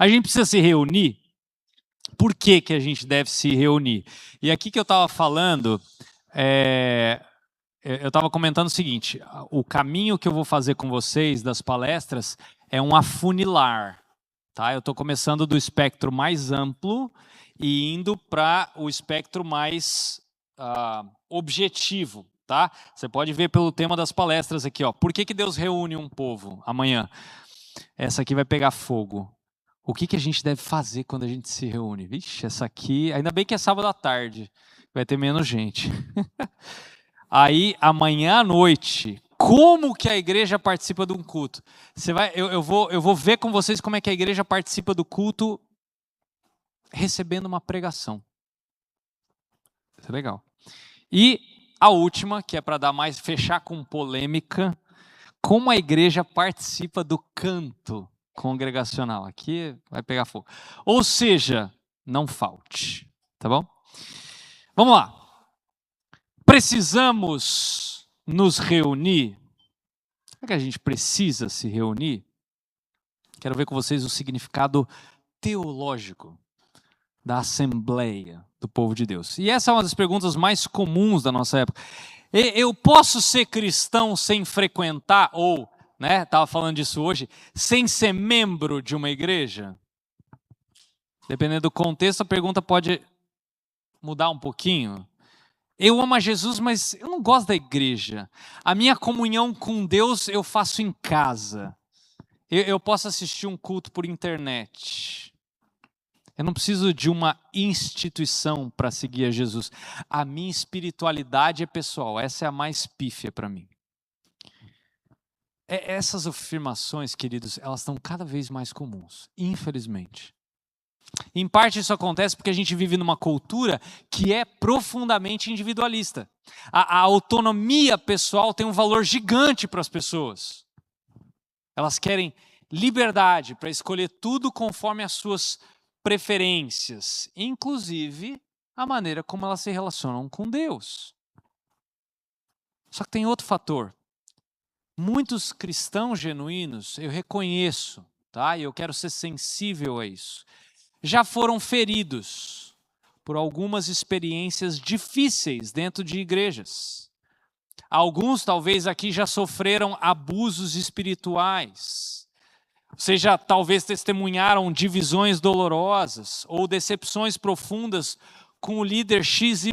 A gente precisa se reunir. Por que que a gente deve se reunir? E aqui que eu estava falando, eu estava comentando o seguinte: o caminho que eu vou fazer com vocês das palestras é um afunilar. Tá? Eu estou começando do espectro mais amplo e indo para o espectro mais objetivo. Tá? Você pode ver pelo tema das palestras aqui. Ó. Por que que Deus reúne um povo amanhã? Essa aqui vai pegar fogo. O que que a gente deve fazer quando a gente se reúne? Vixe, essa aqui... Ainda bem que é sábado à tarde. Vai ter menos gente. Aí, amanhã à noite, como que a igreja participa de um culto? Eu vou ver com vocês como é que a igreja participa do culto recebendo uma pregação. Isso é legal. E a última, que é para dar mais, fechar com polêmica, como a igreja participa do canto congregacional. Aqui vai pegar fogo. Ou seja, não falte, tá bom? Vamos lá. Precisamos nos reunir. Será que a gente precisa se reunir? Quero ver com vocês o significado teológico da Assembleia do povo de Deus. E essa é uma das perguntas mais comuns da nossa época. Eu posso ser cristão sem frequentar, ou, né, estava falando disso hoje, sem ser membro de uma igreja? Dependendo do contexto, a pergunta pode mudar um pouquinho. Eu amo a Jesus, mas eu não gosto da igreja. A minha comunhão com Deus eu faço em casa. Eu posso assistir um culto por internet. Eu não preciso de uma instituição para seguir a Jesus. A minha espiritualidade é pessoal. Essa é a mais pífia para mim. Essas afirmações, queridos, elas estão cada vez mais comuns, infelizmente. Em parte isso acontece porque a gente vive numa cultura que é profundamente individualista. A autonomia pessoal tem um valor gigante para as pessoas. Elas querem liberdade para escolher tudo conforme as suas preferências, inclusive a maneira como elas se relacionam com Deus. Só que tem outro fator. Muitos cristãos genuínos, eu reconheço, tá? E eu quero ser sensível a isso, já foram feridos por algumas experiências difíceis dentro de igrejas. Alguns talvez aqui já sofreram abusos espirituais. Ou seja, talvez testemunharam divisões dolorosas ou decepções profundas com o líder XYZ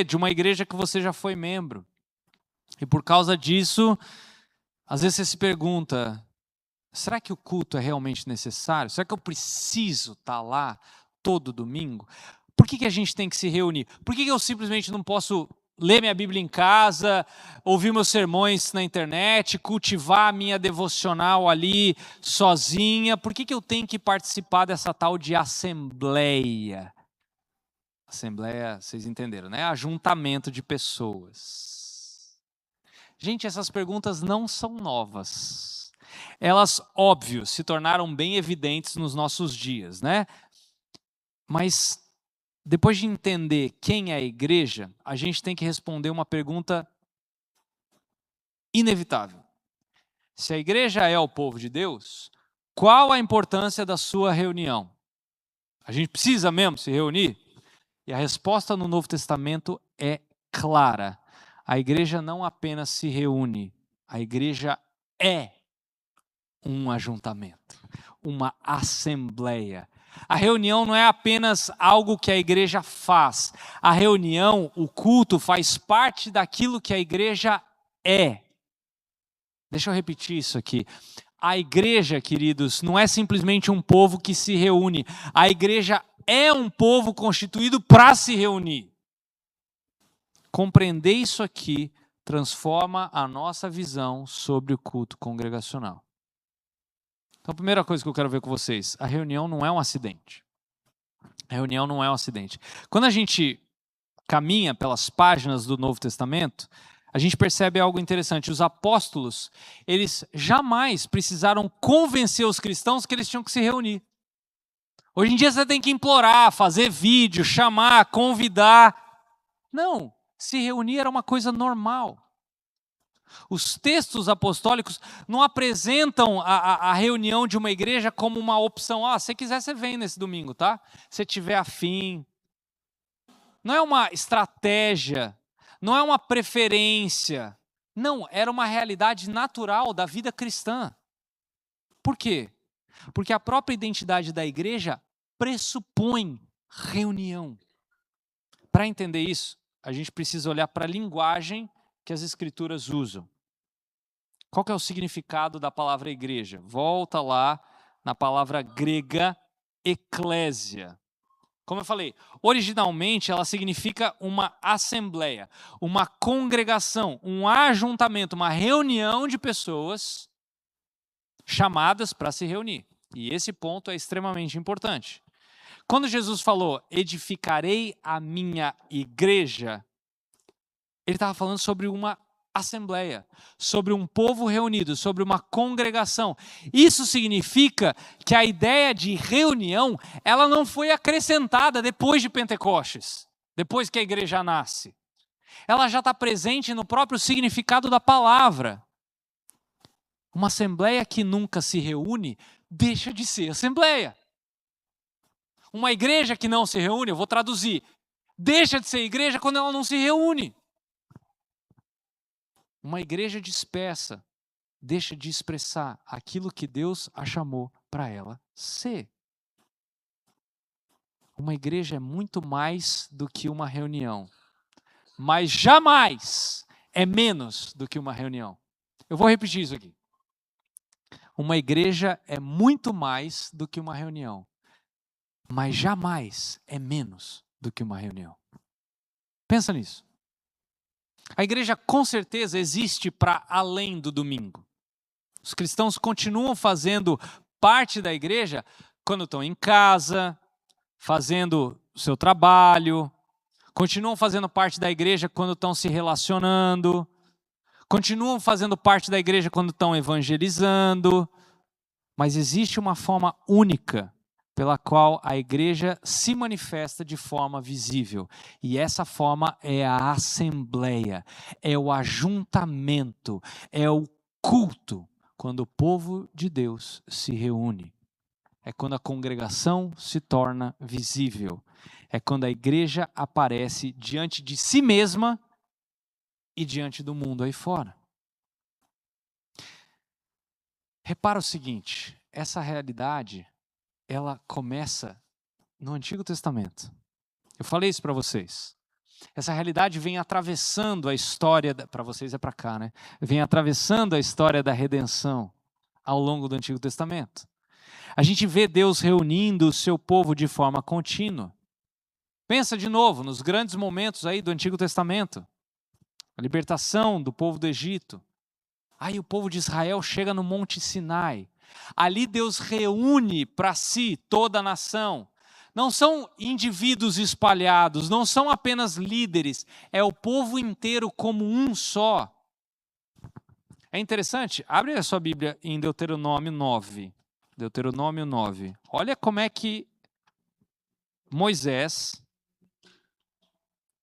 de uma igreja que você já foi membro. E por causa disso, às vezes você se pergunta, será que o culto é realmente necessário? Será que eu preciso estar lá todo domingo? Por que a gente tem que se reunir? Por que eu simplesmente não posso ler minha Bíblia em casa, ouvir meus sermões na internet, cultivar a minha devocional ali sozinha? Por que eu tenho que participar dessa tal de assembleia? Assembleia, vocês entenderam, né? Ajuntamento de pessoas. Gente, essas perguntas não são novas. Elas, óbvio, se tornaram bem evidentes nos nossos dias, né? Mas depois de entender quem é a igreja, a gente tem que responder uma pergunta inevitável. Se a igreja é o povo de Deus, qual a importância da sua reunião? A gente precisa mesmo se reunir? E a resposta no Novo Testamento é clara. A igreja não apenas se reúne, a igreja é um ajuntamento, uma assembleia. A reunião não é apenas algo que a igreja faz. A reunião, o culto, faz parte daquilo que a igreja é. Deixa eu repetir isso aqui. A igreja, queridos, não é simplesmente um povo que se reúne. A igreja é um povo constituído para se reunir. Compreender isso aqui transforma a nossa visão sobre o culto congregacional. Então, a primeira coisa que eu quero ver com vocês, a reunião não é um acidente. A reunião não é um acidente. Quando a gente caminha pelas páginas do Novo Testamento, a gente percebe algo interessante. Os apóstolos, eles jamais precisaram convencer os cristãos que eles tinham que se reunir. Hoje em dia você tem que implorar, fazer vídeo, chamar, convidar. Não, se reunir era uma coisa normal. Os textos apostólicos não apresentam a reunião de uma igreja como uma opção. Se quiser, você vem nesse domingo, tá? Se tiver afim. Não é uma estratégia, não é uma preferência. Não, era uma realidade natural da vida cristã. Por quê? Porque a própria identidade da igreja pressupõe reunião. Para entender isso, a gente precisa olhar para a linguagem que as escrituras usam. Qual que é o significado da palavra igreja? Volta lá na palavra grega eclésia. Como eu falei, originalmente ela significa uma assembleia, uma congregação, um ajuntamento, uma reunião de pessoas chamadas para se reunir. E esse ponto é extremamente importante. Quando Jesus falou, edificarei a minha igreja, ele estava falando sobre uma assembleia, sobre um povo reunido, sobre uma congregação. Isso significa que a ideia de reunião, ela não foi acrescentada depois de Pentecostes, depois que a igreja nasce. Ela já está presente no próprio significado da palavra. Uma assembleia que nunca se reúne, deixa de ser assembleia. Uma igreja que não se reúne, eu vou traduzir, deixa de ser igreja quando ela não se reúne. Uma igreja dispersa deixa de expressar aquilo que Deus a chamou para ela ser. Uma igreja é muito mais do que uma reunião, mas jamais é menos do que uma reunião. Eu vou repetir isso aqui. Uma igreja é muito mais do que uma reunião, mas jamais é menos do que uma reunião. Pensa nisso. A igreja com certeza existe para além do domingo. Os cristãos continuam fazendo parte da igreja quando estão em casa, fazendo o seu trabalho, continuam fazendo parte da igreja quando estão se relacionando, continuam fazendo parte da igreja quando estão evangelizando, mas existe uma forma única pela qual a igreja se manifesta de forma visível. E essa forma é a assembleia, é o ajuntamento, é o culto, quando o povo de Deus se reúne. É quando a congregação se torna visível. É quando a igreja aparece diante de si mesma e diante do mundo aí fora. Repara o seguinte, essa realidade ela começa no Antigo Testamento. Eu falei isso para vocês. Essa realidade vem atravessando a história, para vocês é para cá, né? Vem atravessando a história da redenção ao longo do Antigo Testamento. A gente vê Deus reunindo o seu povo de forma contínua. Pensa de novo nos grandes momentos aí do Antigo Testamento. A libertação do povo do Egito. Aí o povo de Israel chega no Monte Sinai. Ali Deus reúne para si toda a nação. Não são indivíduos espalhados, não são apenas líderes, é o povo inteiro como um só. É interessante, abre a sua Bíblia em Deuteronômio 9. Deuteronômio 9. Olha como é que Moisés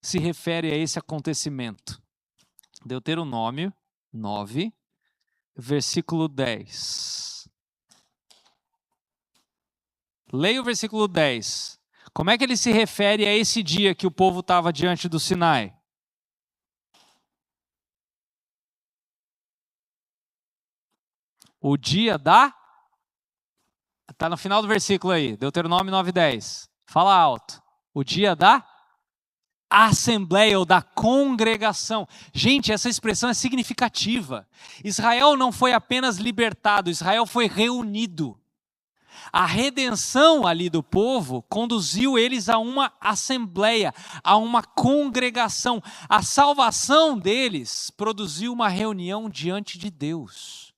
se refere a esse acontecimento. Deuteronômio 9, versículo 10. Leia o versículo 10. Como é que ele se refere a esse dia que o povo estava diante do Sinai? O dia da... Está no final do versículo aí, Deuteronômio 9:10. Fala alto. O dia da assembleia ou da congregação. Gente, essa expressão é significativa. Israel não foi apenas libertado, Israel foi reunido. A redenção ali do povo conduziu eles a uma assembleia, a uma congregação. A salvação deles produziu uma reunião diante de Deus.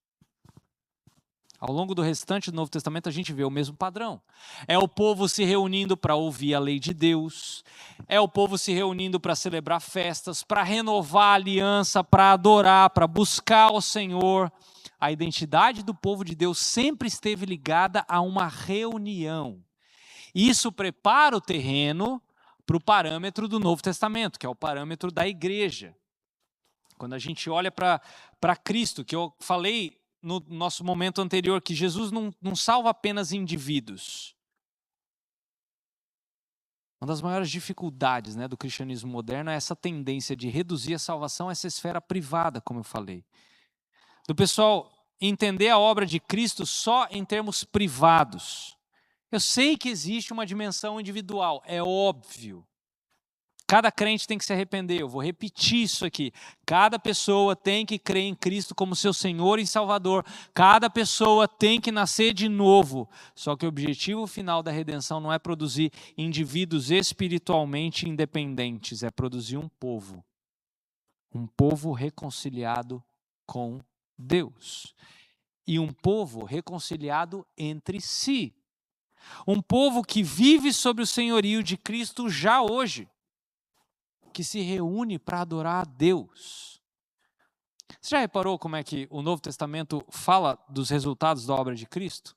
Ao longo do restante do Novo Testamento a gente vê o mesmo padrão. É o povo se reunindo para ouvir a lei de Deus, é o povo se reunindo para celebrar festas, para renovar a aliança, para adorar, para buscar o Senhor. A identidade do povo de Deus sempre esteve ligada a uma reunião. Isso prepara o terreno para o parâmetro do Novo Testamento, que é o parâmetro da igreja. Quando a gente olha para Cristo, que eu falei no nosso momento anterior, que Jesus não salva apenas indivíduos. Uma das maiores dificuldades, né, do cristianismo moderno é essa tendência de reduzir a salvação a essa esfera privada, como eu falei. Do pessoal entender a obra de Cristo só em termos privados. Eu sei que existe uma dimensão individual, é óbvio. Cada crente tem que se arrepender, eu vou repetir isso aqui. Cada pessoa tem que crer em Cristo como seu Senhor e Salvador. Cada pessoa tem que nascer de novo. Só que o objetivo final da redenção não é produzir indivíduos espiritualmente independentes, é produzir um povo. Um povo reconciliado com Deus. E um povo reconciliado entre si. Um povo que vive sob o senhorio de Cristo já hoje. Que se reúne para adorar a Deus. Você já reparou como é que o Novo Testamento fala dos resultados da obra de Cristo?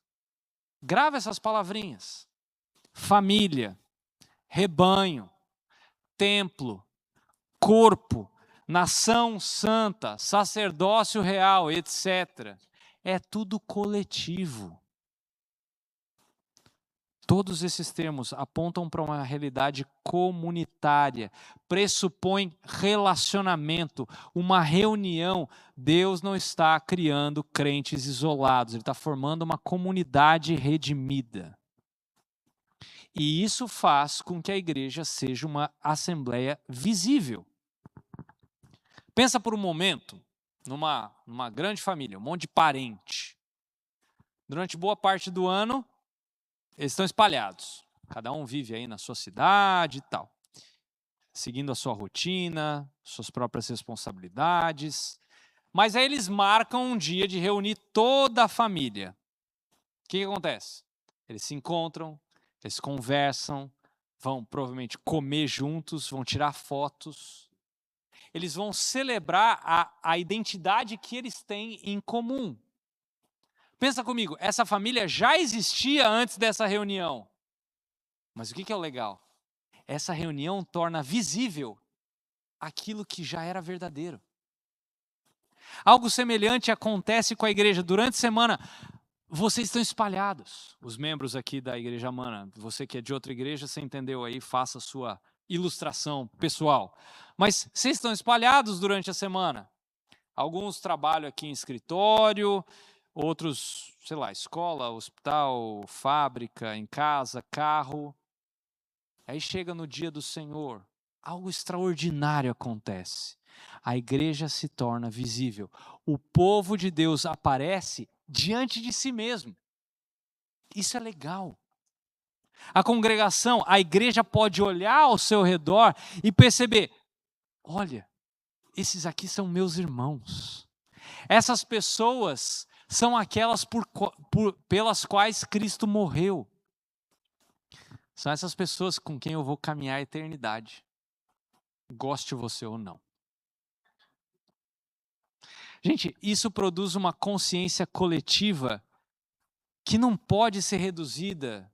Grava essas palavrinhas. Família, rebanho, templo, corpo, nação santa, sacerdócio real, etc. É tudo coletivo. Todos esses termos apontam para uma realidade comunitária, pressupõem relacionamento, uma reunião. Deus não está criando crentes isolados, Ele está formando uma comunidade redimida. E isso faz com que a igreja seja uma assembleia visível. Pensa por um momento numa grande família, um monte de parente. Durante boa parte do ano, eles estão espalhados. Cada um vive aí na sua cidade e tal. Seguindo a sua rotina, suas próprias responsabilidades. Mas aí eles marcam um dia de reunir toda a família. O que acontece? Eles se encontram, eles conversam, vão provavelmente comer juntos, vão tirar fotos. Eles vão celebrar a identidade que eles têm em comum. Pensa comigo, essa família já existia antes dessa reunião. Mas o que é o legal? Essa reunião torna visível aquilo que já era verdadeiro. Algo semelhante acontece com a igreja. Durante a semana, vocês estão espalhados. Os membros aqui da Igreja Mana, você que é de outra igreja, você entendeu aí, faça a sua ilustração pessoal. Mas vocês estão espalhados durante a semana. Alguns trabalham aqui em escritório, outros, sei lá, escola, hospital, fábrica, em casa, carro. Aí chega no dia do Senhor, algo extraordinário acontece. A igreja se torna visível. O povo de Deus aparece diante de si mesmo. Isso é legal. A congregação, a igreja pode olhar ao seu redor e perceber, olha, esses aqui são meus irmãos. Essas pessoas são aquelas pelas quais Cristo morreu. São essas pessoas com quem eu vou caminhar a eternidade. Goste você ou não. Gente, isso produz uma consciência coletiva que não pode ser reduzida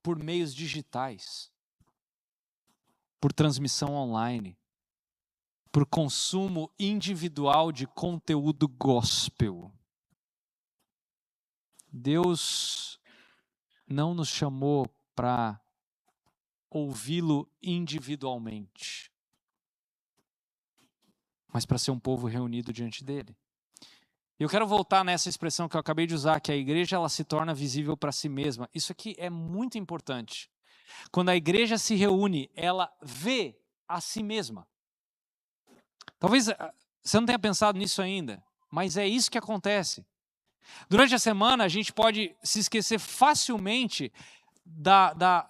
por meios digitais, por transmissão online, por consumo individual de conteúdo gospel. Deus não nos chamou para ouvi-lo individualmente, mas para ser um povo reunido diante dele. Eu quero voltar nessa expressão que eu acabei de usar, que a igreja ela se torna visível para si mesma. Isso aqui é muito importante. Quando a igreja se reúne, ela vê a si mesma. Talvez você não tenha pensado nisso ainda, mas é isso que acontece. Durante a semana, a gente pode se esquecer facilmente da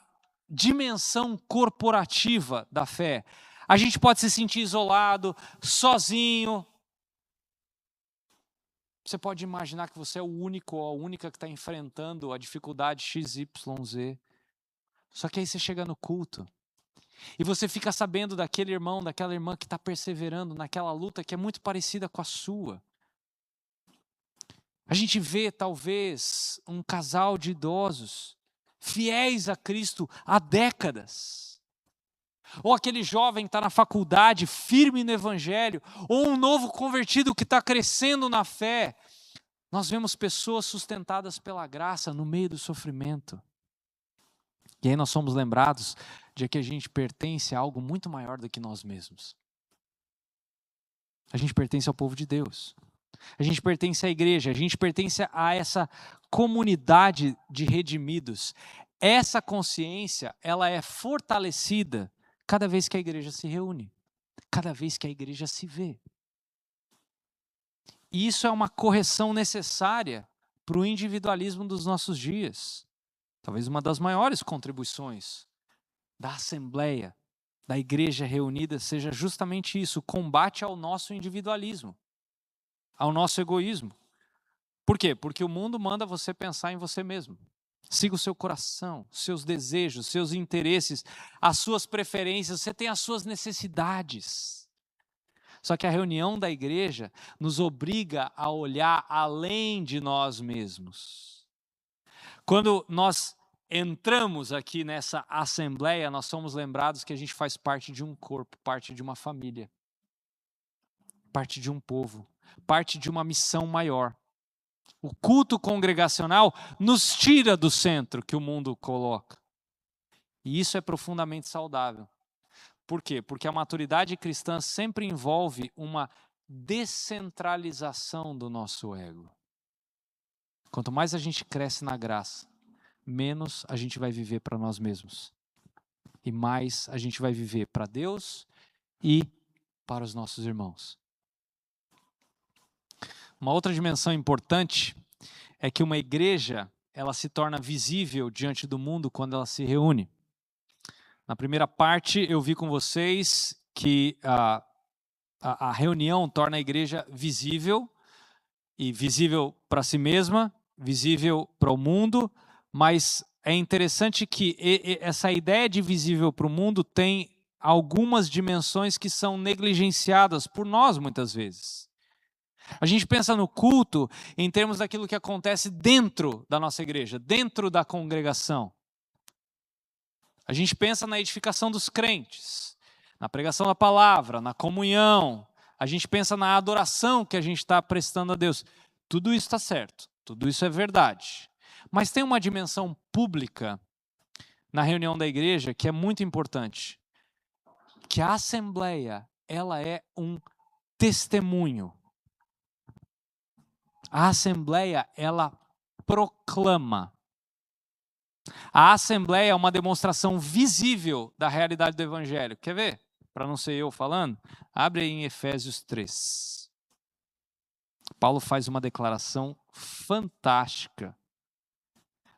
dimensão corporativa da fé. A gente pode se sentir isolado, sozinho. Você pode imaginar que você é o único ou a única que está enfrentando a dificuldade XYZ. Só que aí você chega no culto e você fica sabendo daquele irmão, daquela irmã que está perseverando naquela luta que é muito parecida com a sua. A gente vê, talvez, um casal de idosos fiéis a Cristo há décadas. Ou aquele jovem que está na faculdade, firme no evangelho, ou um novo convertido que está crescendo na fé. Nós vemos pessoas sustentadas pela graça no meio do sofrimento. E aí nós somos lembrados de que a gente pertence a algo muito maior do que nós mesmos. A gente pertence ao povo de Deus. A gente pertence à igreja, a gente pertence a essa comunidade de redimidos. Essa consciência, ela é fortalecida cada vez que a igreja se reúne, cada vez que a igreja se vê. E isso é uma correção necessária para o individualismo dos nossos dias. Talvez uma das maiores contribuições da Assembleia, da igreja reunida, seja justamente isso, o combate ao nosso individualismo, ao nosso egoísmo. Por quê? Porque o mundo manda você pensar em você mesmo. Siga o seu coração, seus desejos, seus interesses, as suas preferências, você tem as suas necessidades. Só que a reunião da igreja nos obriga a olhar além de nós mesmos. Quando nós entramos aqui nessa assembleia, nós somos lembrados que a gente faz parte de um corpo, parte de uma família, parte de um povo, parte de uma missão maior. O culto congregacional nos tira do centro que o mundo coloca. E isso é profundamente saudável. Por quê? Porque a maturidade cristã sempre envolve uma descentralização do nosso ego. Quanto mais a gente cresce na graça, menos a gente vai viver para nós mesmos. E mais a gente vai viver para Deus e para os nossos irmãos. Uma outra dimensão importante é que uma igreja, ela se torna visível diante do mundo quando ela se reúne. Na primeira parte, eu vi com vocês que a reunião torna a igreja visível, e visível para si mesma, visível para o mundo, mas é interessante que essa ideia de visível para o mundo tem algumas dimensões que são negligenciadas por nós muitas vezes. A gente pensa no culto em termos daquilo que acontece dentro da nossa igreja, dentro da congregação. A gente pensa na edificação dos crentes, na pregação da palavra, na comunhão. A gente pensa na adoração que a gente está prestando a Deus. Tudo isso está certo, tudo isso é verdade. Mas tem uma dimensão pública na reunião da igreja que é muito importante. Que a assembleia, ela é um testemunho. A assembleia, ela proclama. A assembleia é uma demonstração visível da realidade do evangelho. Quer ver? Para não ser eu falando, abre aí em Efésios 3. Paulo faz uma declaração fantástica.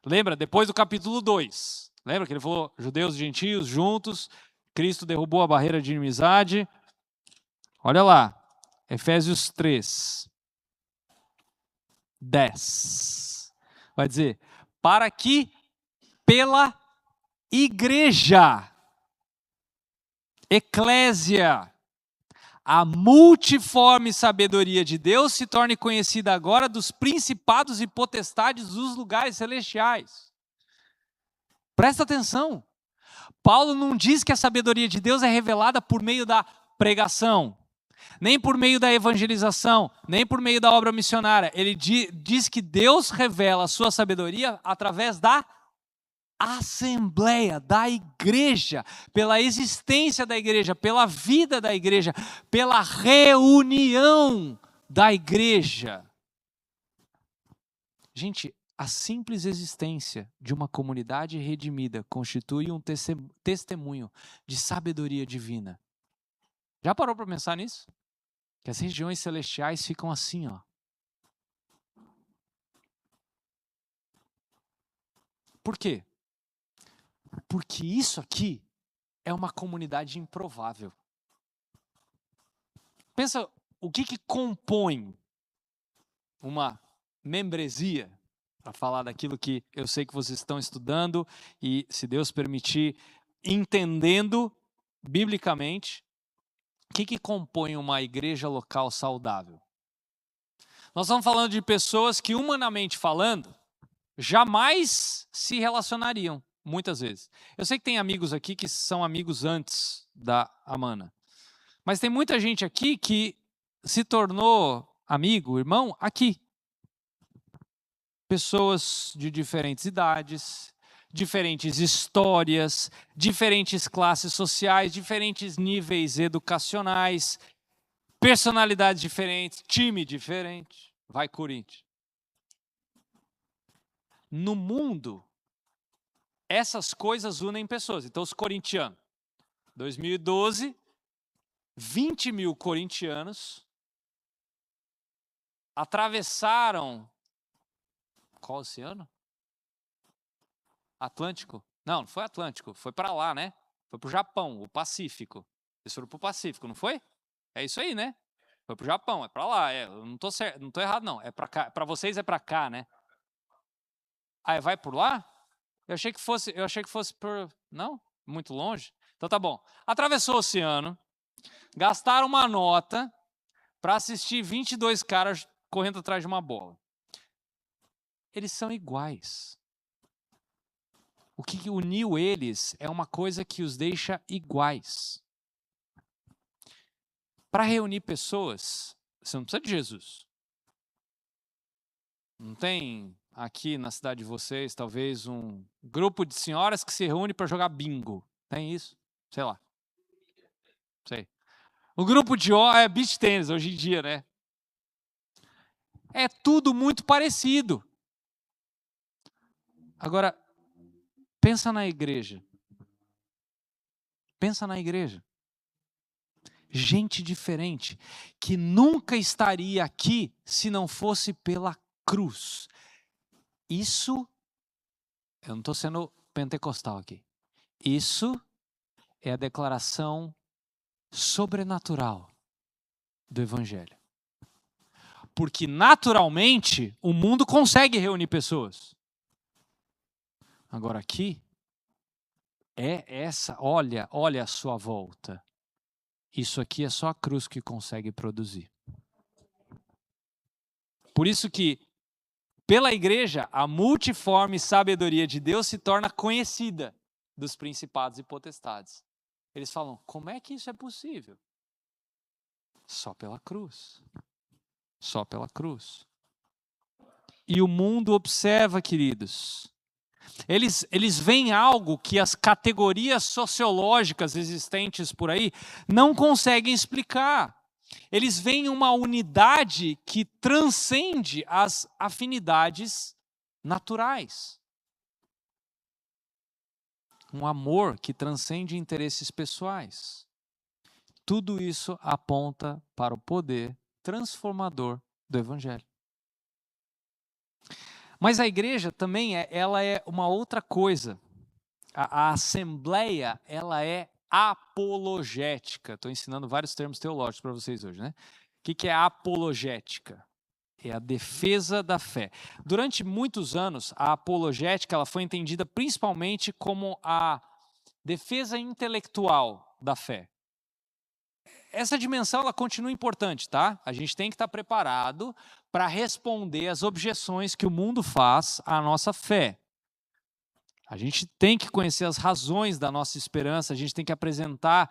Lembra? Depois do capítulo 2. Lembra que ele falou, judeus e gentios juntos, Cristo derrubou a barreira de inimizade. Olha lá, Efésios 3, 10. Vai dizer, para que pela igreja, eclésia, a multiforme sabedoria de Deus se torne conhecida agora dos principados e potestades dos lugares celestiais. Presta atenção. Paulo não diz que a sabedoria de Deus é revelada por meio da pregação, nem por meio da evangelização, nem por meio da obra missionária. Ele diz que Deus revela a sua sabedoria através da assembleia, da igreja, pela existência da igreja, pela vida da igreja, pela reunião da igreja. Gente, a simples existência de uma comunidade redimida constitui um testemunho de sabedoria divina. Já parou para pensar nisso? Que as regiões celestiais ficam assim, ó. Por quê? Porque isso aqui é uma comunidade improvável. Pensa o que compõe uma membresia, para falar daquilo que eu sei que vocês estão estudando e, se Deus permitir, entendendo biblicamente, o que compõe uma igreja local saudável? Nós estamos falando de pessoas que, humanamente falando, jamais se relacionariam. muitas vezes. Eu sei que tem amigos aqui que são amigos antes da Amana. Mas tem muita gente aqui que se tornou amigo, irmão, aqui. Pessoas de diferentes idades, diferentes histórias, diferentes classes sociais, diferentes níveis educacionais, personalidades diferentes, time diferente. Vai, Corinthians. No mundo, essas coisas unem pessoas. Então, os corintianos, 2012, 20 mil corintianos atravessaram. Qual oceano? Atlântico? Não, não foi Atlântico, foi para lá, né? Foi para o Japão, o Pacífico. Eles foram para o Pacífico, não foi? É isso aí, né? Foi para o Japão, é para lá. Eu não tô certo, não tô errado, não. É para cá. Para vocês é para cá, né? Ah, vai por lá? Eu achei que fosse por. Não? Muito longe? Então tá bom. Atravessou o oceano, gastaram uma nota para assistir 22 caras correndo atrás de uma bola. Eles são iguais. O que uniu eles é uma coisa que os deixa iguais. Para reunir pessoas, você não precisa de Jesus. Não tem aqui na cidade de vocês, talvez, um grupo de senhoras que se reúne para jogar bingo. Tem isso? Sei lá. Sei. O grupo de é beach tennis hoje em dia, né? É tudo muito parecido. Agora, pensa na igreja. Pensa na igreja. Gente diferente, que nunca estaria aqui se não fosse pela cruz. Isso, eu não estou sendo pentecostal aqui. Isso é a declaração sobrenatural do Evangelho. Porque naturalmente o mundo consegue reunir pessoas. Agora aqui é essa, olha a sua volta. Isso aqui é só a cruz que consegue produzir. Por isso que, pela igreja, a multiforme sabedoria de Deus se torna conhecida dos principados e potestades. Eles falam, como é que isso é possível? Só pela cruz. Só pela cruz. E o mundo observa, queridos. Eles veem algo que as categorias sociológicas existentes por aí não conseguem explicar. Eles veem uma unidade que transcende as afinidades naturais. Um amor que transcende interesses pessoais. Tudo isso aponta para o poder transformador do Evangelho. Mas a igreja também ela é uma outra coisa. A assembleia, ela é apologética. Estou ensinando vários termos teológicos para vocês hoje, né? O que é apologética? É a defesa da fé. Durante muitos anos, a apologética ela foi entendida principalmente como a defesa intelectual da fé. Essa dimensão ela continua importante, tá? A gente tem que estar preparado para responder às objeções que o mundo faz à nossa fé. A gente tem que conhecer as razões da nossa esperança, a gente tem que apresentar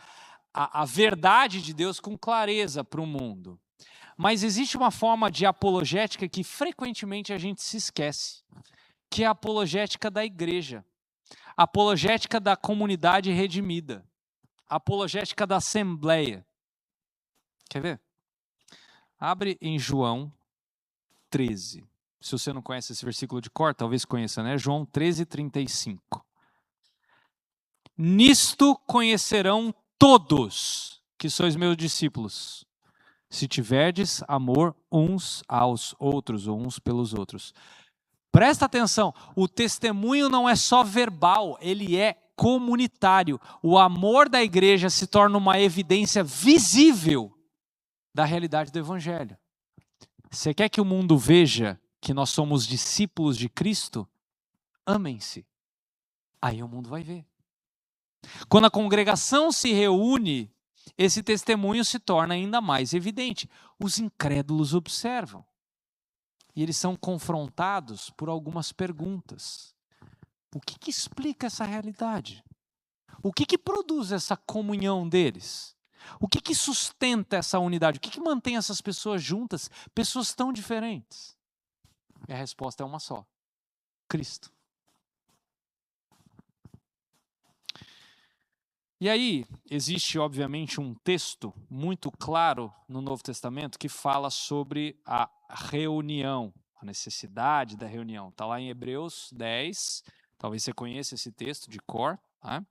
a verdade de Deus com clareza para o mundo. Mas existe uma forma de apologética que frequentemente a gente se esquece, que é a apologética da igreja, a apologética da comunidade redimida, a apologética da assembleia. Quer ver? Abre em João 13. Se você não conhece esse versículo de cor, talvez conheça, né? João 13, 35. Nisto conhecerão todos que sois meus discípulos, se tiverdes amor uns aos outros, ou uns pelos outros. Presta atenção, o testemunho não é só verbal, ele é comunitário. O amor da igreja se torna uma evidência visível da realidade do Evangelho. Você quer que o mundo veja que nós somos discípulos de Cristo? Amem-se. Aí o mundo vai ver. Quando a congregação se reúne, esse testemunho se torna ainda mais evidente. Os incrédulos observam. E eles são confrontados por algumas perguntas. O que explica essa realidade? O que produz essa comunhão deles? O que sustenta essa unidade? O que mantém essas pessoas juntas? Pessoas tão diferentes. E a resposta é uma só: Cristo. E aí, existe obviamente um texto muito claro no Novo Testamento que fala sobre a reunião, a necessidade da reunião. Está lá em Hebreus 10, talvez você conheça esse texto de cor, tá?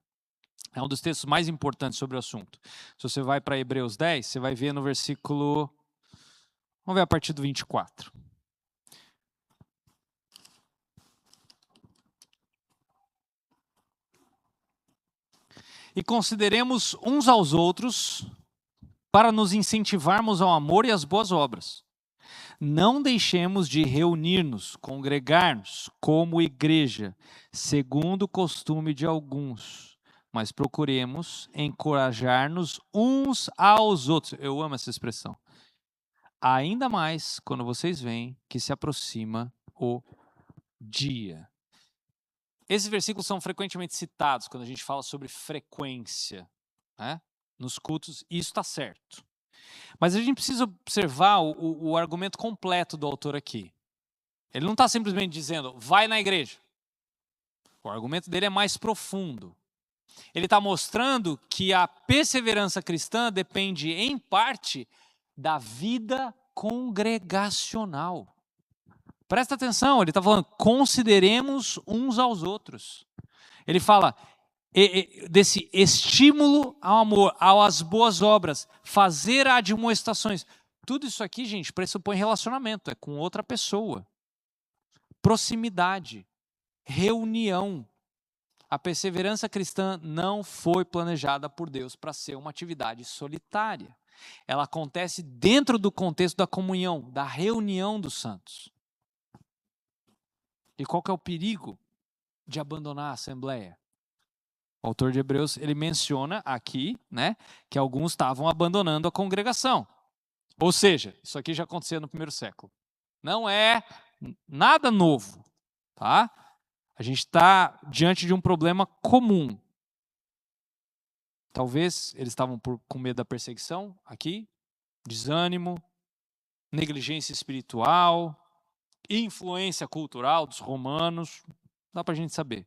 É um dos textos mais importantes sobre o assunto. Se você vai para Hebreus 10, você vai ver no versículo, vamos ver a partir do 24. E consideremos uns aos outros para nos incentivarmos ao amor e às boas obras. Não deixemos de reunir-nos, congregar-nos como igreja, segundo o costume de alguns, mas procuremos encorajar-nos uns aos outros. Eu amo essa expressão. Ainda mais quando vocês veem que se aproxima o dia. Esses versículos são frequentemente citados quando a gente fala sobre frequência, né? Nos cultos, e isso está certo. Mas a gente precisa observar o argumento completo do autor aqui. Ele não está simplesmente dizendo, vai na igreja. O argumento dele é mais profundo. Ele está mostrando que a perseverança cristã depende, em parte, da vida congregacional. Presta atenção, ele está falando, consideremos uns aos outros. Ele fala desse estímulo ao amor, às boas obras, fazer admoestações. Tudo isso aqui, gente, pressupõe relacionamento, é com outra pessoa. Proximidade, reunião. A perseverança cristã não foi planejada por Deus para ser uma atividade solitária. Ela acontece dentro do contexto da comunhão, da reunião dos santos. E qual que é o perigo de abandonar a assembleia? O autor de Hebreus, ele menciona aqui, né, que alguns estavam abandonando a congregação. Ou seja, isso aqui já acontecia no primeiro século. Não é nada novo, tá? A gente está diante de um problema comum. Talvez eles estavam com medo da perseguição aqui, desânimo, negligência espiritual, influência cultural dos romanos, dá para a gente saber.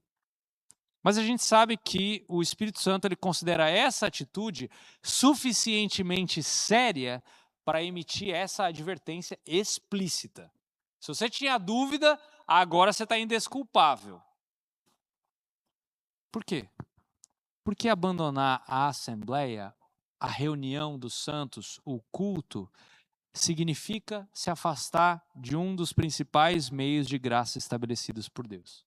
Mas a gente sabe que o Espírito Santo ele considera essa atitude suficientemente séria para emitir essa advertência explícita. Se você tinha dúvida, agora você está indesculpável. Por quê? Porque abandonar a assembleia, a reunião dos santos, o culto, significa se afastar de um dos principais meios de graça estabelecidos por Deus.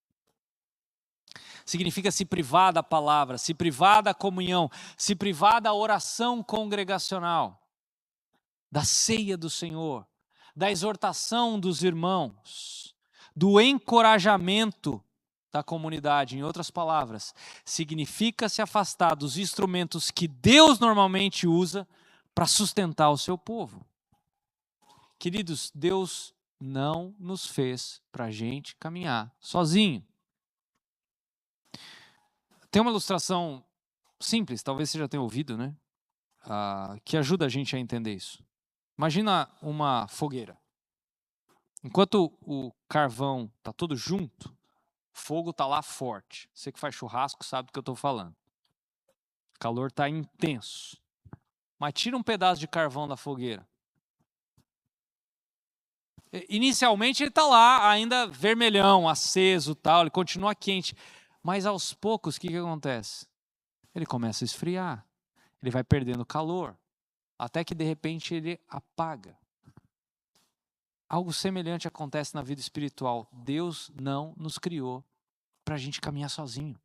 Significa se privar da palavra, se privar da comunhão, se privar da oração congregacional, da ceia do Senhor, da exortação dos irmãos, do encorajamento da comunidade. Em outras palavras, significa se afastar dos instrumentos que Deus normalmente usa para sustentar o seu povo. Queridos, Deus não nos fez para a gente caminhar sozinho. Tem uma ilustração simples, talvez você já tenha ouvido, né? Que ajuda a gente a entender isso. Imagina uma fogueira. Enquanto o carvão está todo junto, o fogo está lá forte. Você que faz churrasco sabe do que eu estou falando. O calor está intenso. Mas tira um pedaço de carvão da fogueira. Inicialmente ele está lá, ainda vermelhão, aceso, tal, ele continua quente. Mas aos poucos, o que acontece? Ele começa a esfriar, ele vai perdendo calor, até que de repente ele apaga. Algo semelhante acontece na vida espiritual. Deus não nos criou para a gente caminhar sozinho.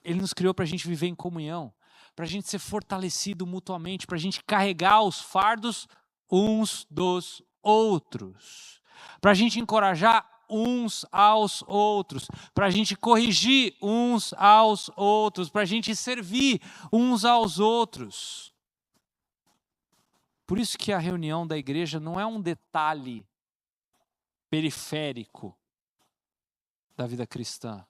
Ele nos criou para a gente viver em comunhão, para a gente ser fortalecido mutuamente, para a gente carregar os fardos uns dos outros, para a gente encorajar uns aos outros, para a gente corrigir uns aos outros, para a gente servir uns aos outros. Por isso que a reunião da igreja não é um detalhe periférico da vida cristã.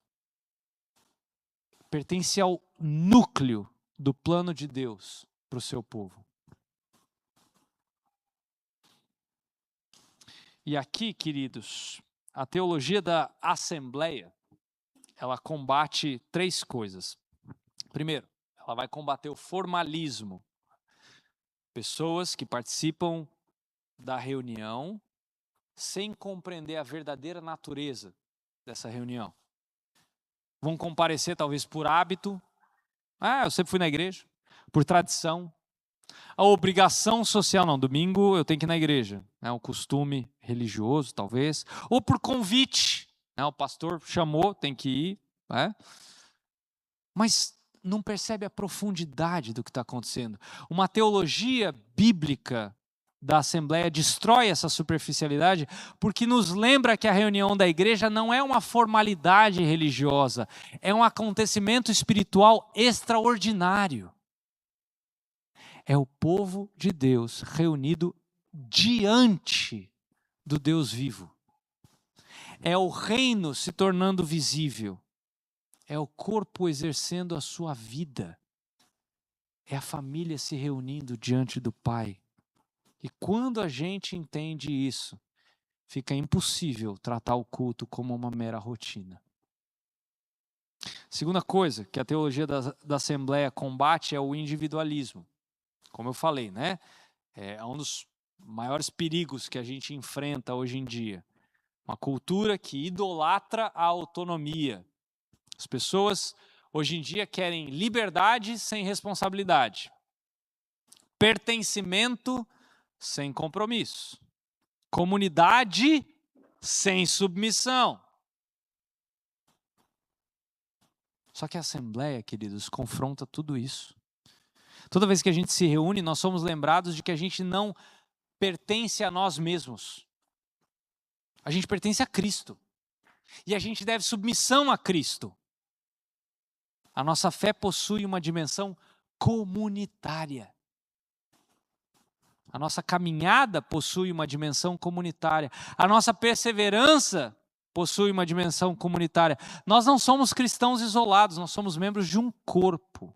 Pertence ao núcleo do plano de Deus para o seu povo. E aqui, queridos, a teologia da Assembleia, ela combate 3 coisas. Primeiro, ela vai combater o formalismo. Pessoas que participam da reunião sem compreender a verdadeira natureza dessa reunião. Vão comparecer talvez por hábito. Eu sempre fui na igreja. Por tradição. A obrigação social, não, domingo eu tenho que ir na igreja. É um costume religioso, talvez. Ou por convite. O pastor chamou, tem que ir. Mas não percebe a profundidade do que está acontecendo. Uma teologia bíblica da Assembleia destrói essa superficialidade porque nos lembra que a reunião da igreja não é uma formalidade religiosa, é um acontecimento espiritual extraordinário. É o povo de Deus reunido diante do Deus vivo. É o reino se tornando visível. É o corpo exercendo a sua vida. É a família se reunindo diante do Pai. E quando a gente entende isso, fica impossível tratar o culto como uma mera rotina. Segunda coisa que a teologia da Assembleia combate é o individualismo. Como eu falei, é um dos maiores perigos que a gente enfrenta hoje em dia. Uma cultura que idolatra a autonomia. As pessoas hoje em dia querem liberdade sem responsabilidade. Pertencimento sem compromisso. Comunidade sem submissão. Só que a Assembleia, queridos, confronta tudo isso. Toda vez que a gente se reúne, nós somos lembrados de que a gente não pertence a nós mesmos. A gente pertence a Cristo. E a gente deve submissão a Cristo. A nossa fé possui uma dimensão comunitária. A nossa caminhada possui uma dimensão comunitária. A nossa perseverança possui uma dimensão comunitária. Nós não somos cristãos isolados, nós somos membros de um corpo.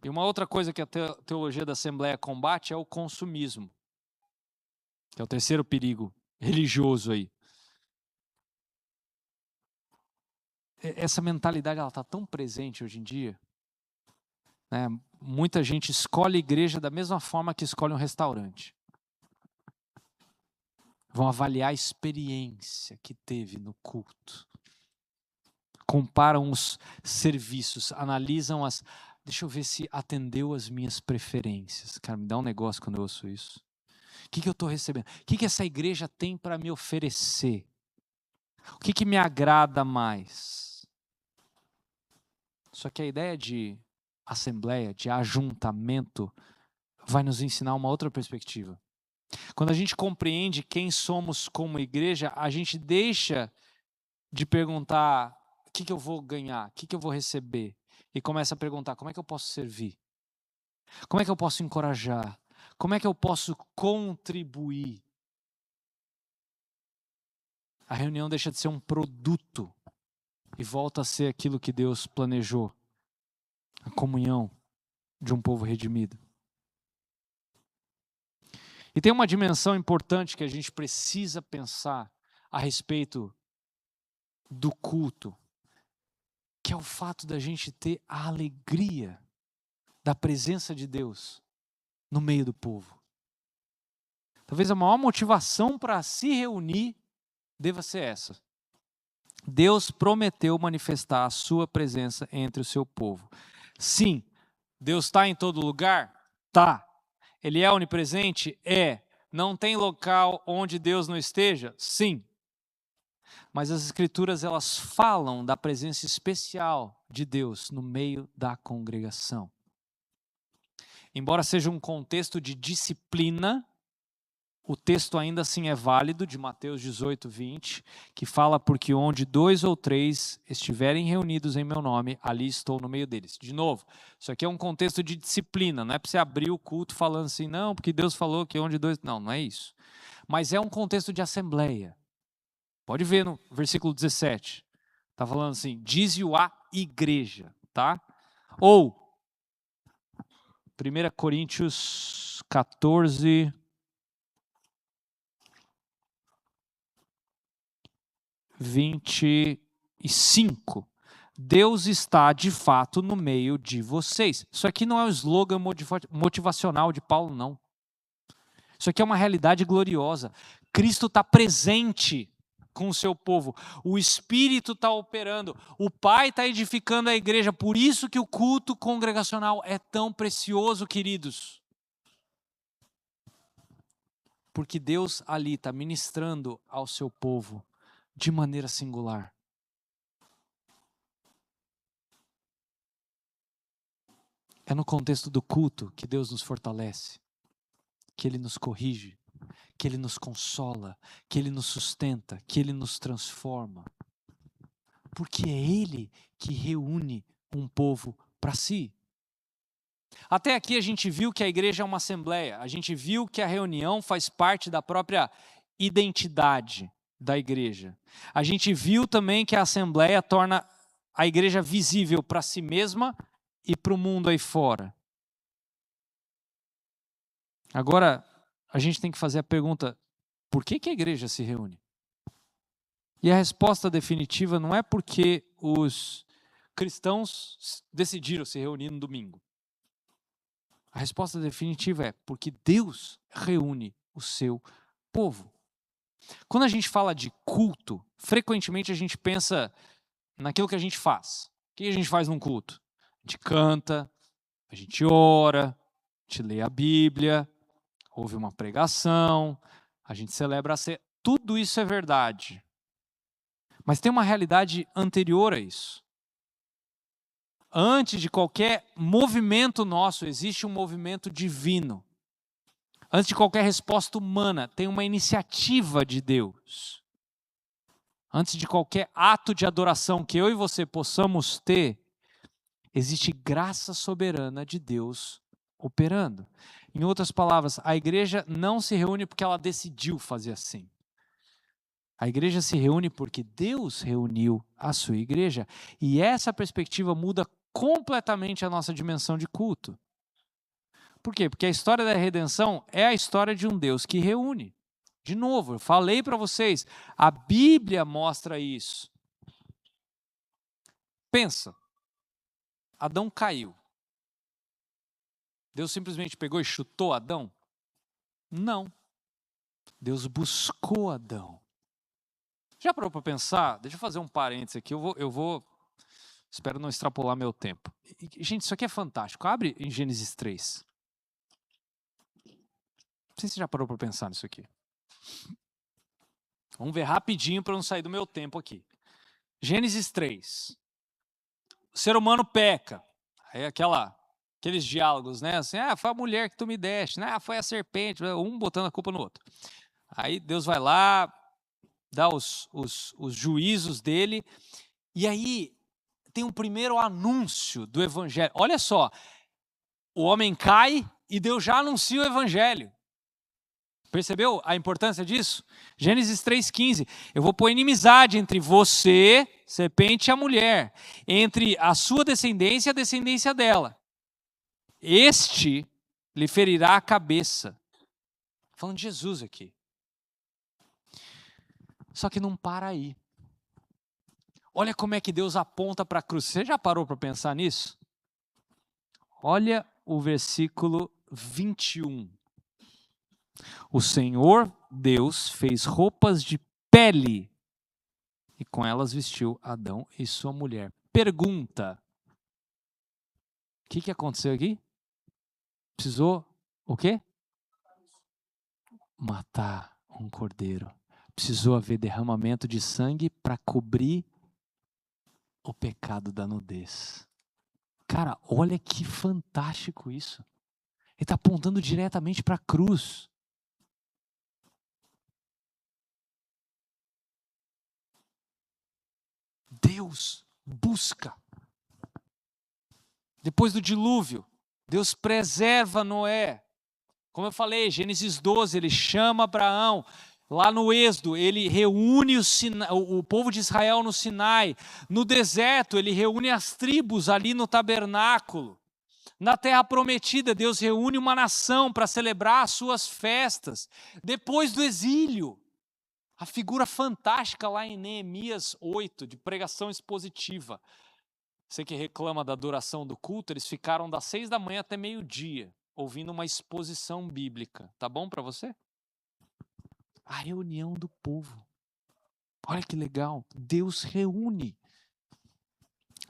E uma outra coisa que a teologia da Assembleia combate é o consumismo, que é o terceiro perigo religioso aí. Essa mentalidade está tão presente hoje em dia. Muita gente escolhe a igreja da mesma forma que escolhe um restaurante. Vão avaliar a experiência que teve no culto. Comparam os serviços, analisam as... Deixa eu ver se atendeu as minhas preferências. Cara, me dá um negócio quando eu ouço isso. O que eu estou recebendo? O que essa igreja tem para me oferecer? O que me agrada mais? Só que a ideia de assembleia, de ajuntamento, vai nos ensinar uma outra perspectiva. Quando a gente compreende quem somos como igreja, a gente deixa de perguntar o que eu vou ganhar, o que eu vou receber, e começa a perguntar como é que eu posso servir, como é que eu posso encorajar, como é que eu posso contribuir. A reunião deixa de ser um produto e volta a ser aquilo que Deus planejou, a comunhão de um povo redimido. E tem uma dimensão importante que a gente precisa pensar a respeito do culto, que é o fato da gente ter a alegria da presença de Deus no meio do povo. Talvez a maior motivação para se reunir deva ser essa. Deus prometeu manifestar a sua presença entre o seu povo. Sim, Deus está em todo lugar? Tá. Ele é onipresente? É. Não tem local onde Deus não esteja? Sim. Mas as Escrituras, elas falam da presença especial de Deus no meio da congregação. Embora seja um contexto de disciplina, o texto ainda assim é válido, de Mateus 18, 20, que fala: porque onde 2 ou 3 estiverem reunidos em meu nome, ali estou no meio deles. De novo, isso aqui é um contexto de disciplina, não é para você abrir o culto falando assim, não, porque Deus falou que onde 2... Não é isso. Mas é um contexto de assembleia. Pode ver no versículo 17. Está falando assim, diz-o a igreja, tá? Ou, 1 Coríntios 14, 25. Deus está de fato no meio de vocês. Isso aqui não é um slogan motivacional de Paulo, não. Isso aqui é uma realidade gloriosa. Cristo está presente com o seu povo. O Espírito está operando. O Pai está edificando a igreja. Por isso que o culto congregacional é tão precioso, queridos. Porque Deus ali está ministrando ao seu povo de maneira singular. É no contexto do culto que Deus nos fortalece, que Ele nos corrige, que Ele nos consola, que Ele nos sustenta, que Ele nos transforma. Porque é Ele que reúne um povo para si. Até aqui a gente viu que a igreja é uma assembleia, a gente viu que a reunião faz parte da própria identidade da igreja. A gente viu também que a assembleia torna a igreja visível para si mesma e para o mundo aí fora. Agora, a gente tem que fazer a pergunta, por que a igreja se reúne? E a resposta definitiva não é porque os cristãos decidiram se reunir no domingo. A resposta definitiva é porque Deus reúne o seu povo. Quando a gente fala de culto, frequentemente a gente pensa naquilo que a gente faz. O que a gente faz num culto? A gente canta, a gente ora, a gente lê a Bíblia, ouve uma pregação, a gente celebra a ceia. Tudo isso é verdade. Mas tem uma realidade anterior a isso. Antes de qualquer movimento nosso, existe um movimento divino. Antes de qualquer resposta humana, tem uma iniciativa de Deus. Antes de qualquer ato de adoração que eu e você possamos ter, existe graça soberana de Deus operando. Em outras palavras, a igreja não se reúne porque ela decidiu fazer assim. A igreja se reúne porque Deus reuniu a sua igreja. E essa perspectiva muda completamente a nossa dimensão de culto. Por quê? Porque a história da redenção é a história de um Deus que reúne. De novo, eu falei para vocês, a Bíblia mostra isso. Pensa, Adão caiu. Deus simplesmente pegou e chutou Adão? Não. Deus buscou Adão. Já parou para pensar? Deixa eu fazer um parênteses aqui, eu vou espero não extrapolar meu tempo. Gente, isso aqui é fantástico. Abre em Gênesis 3. Não sei se você já parou para pensar nisso aqui. Vamos ver rapidinho para não sair do meu tempo aqui. Gênesis 3. O ser humano peca. Aí aqueles diálogos, né? Assim, foi a mulher que tu me deste, né? Foi a serpente, um botando a culpa no outro. Aí Deus vai lá, dá os juízos dele, e aí tem um primeiro anúncio do evangelho. Olha só, o homem cai e Deus já anuncia o evangelho. Percebeu a importância disso? Gênesis 3,15. Eu vou pôr inimizade entre você, serpente, e a mulher, entre a sua descendência e a descendência dela. Este lhe ferirá a cabeça. Falando de Jesus aqui. Só que não para aí. Olha como é que Deus aponta para a cruz. Você já parou para pensar nisso? Olha o versículo 21. O Senhor Deus fez roupas de pele e com elas vestiu Adão e sua mulher. Pergunta. O que aconteceu aqui? Precisou o quê? Matar um cordeiro. Precisou haver derramamento de sangue para cobrir o pecado da nudez. Cara, olha que fantástico isso. Ele está apontando diretamente para a cruz. Deus busca. Depois do dilúvio, Deus preserva Noé. Como eu falei, Gênesis 12, ele chama Abraão. Lá no Êxodo, ele reúne o povo de Israel no Sinai. No deserto, ele reúne as tribos ali no tabernáculo. Na terra prometida, Deus reúne uma nação para celebrar as suas festas. Depois do exílio, a figura fantástica lá em Neemias 8, de pregação expositiva. Você que reclama da duração do culto, eles ficaram das 6 da manhã até meio-dia, ouvindo uma exposição bíblica. Tá bom para você? A reunião do povo. Olha que legal. Deus reúne.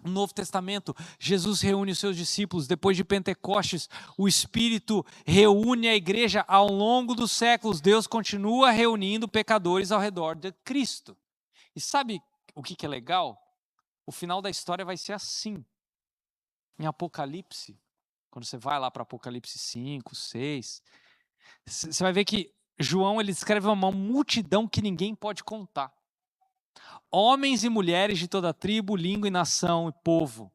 No Novo Testamento, Jesus reúne os seus discípulos. Depois de Pentecostes, o Espírito reúne a igreja. Ao longo dos séculos, Deus continua reunindo pecadores ao redor de Cristo. E sabe o que é legal? O final da história vai ser assim. Em Apocalipse, quando você vai lá para Apocalipse 5, 6, você vai ver que João ele descreve uma multidão que ninguém pode contar. Homens e mulheres de toda tribo, língua e nação e povo,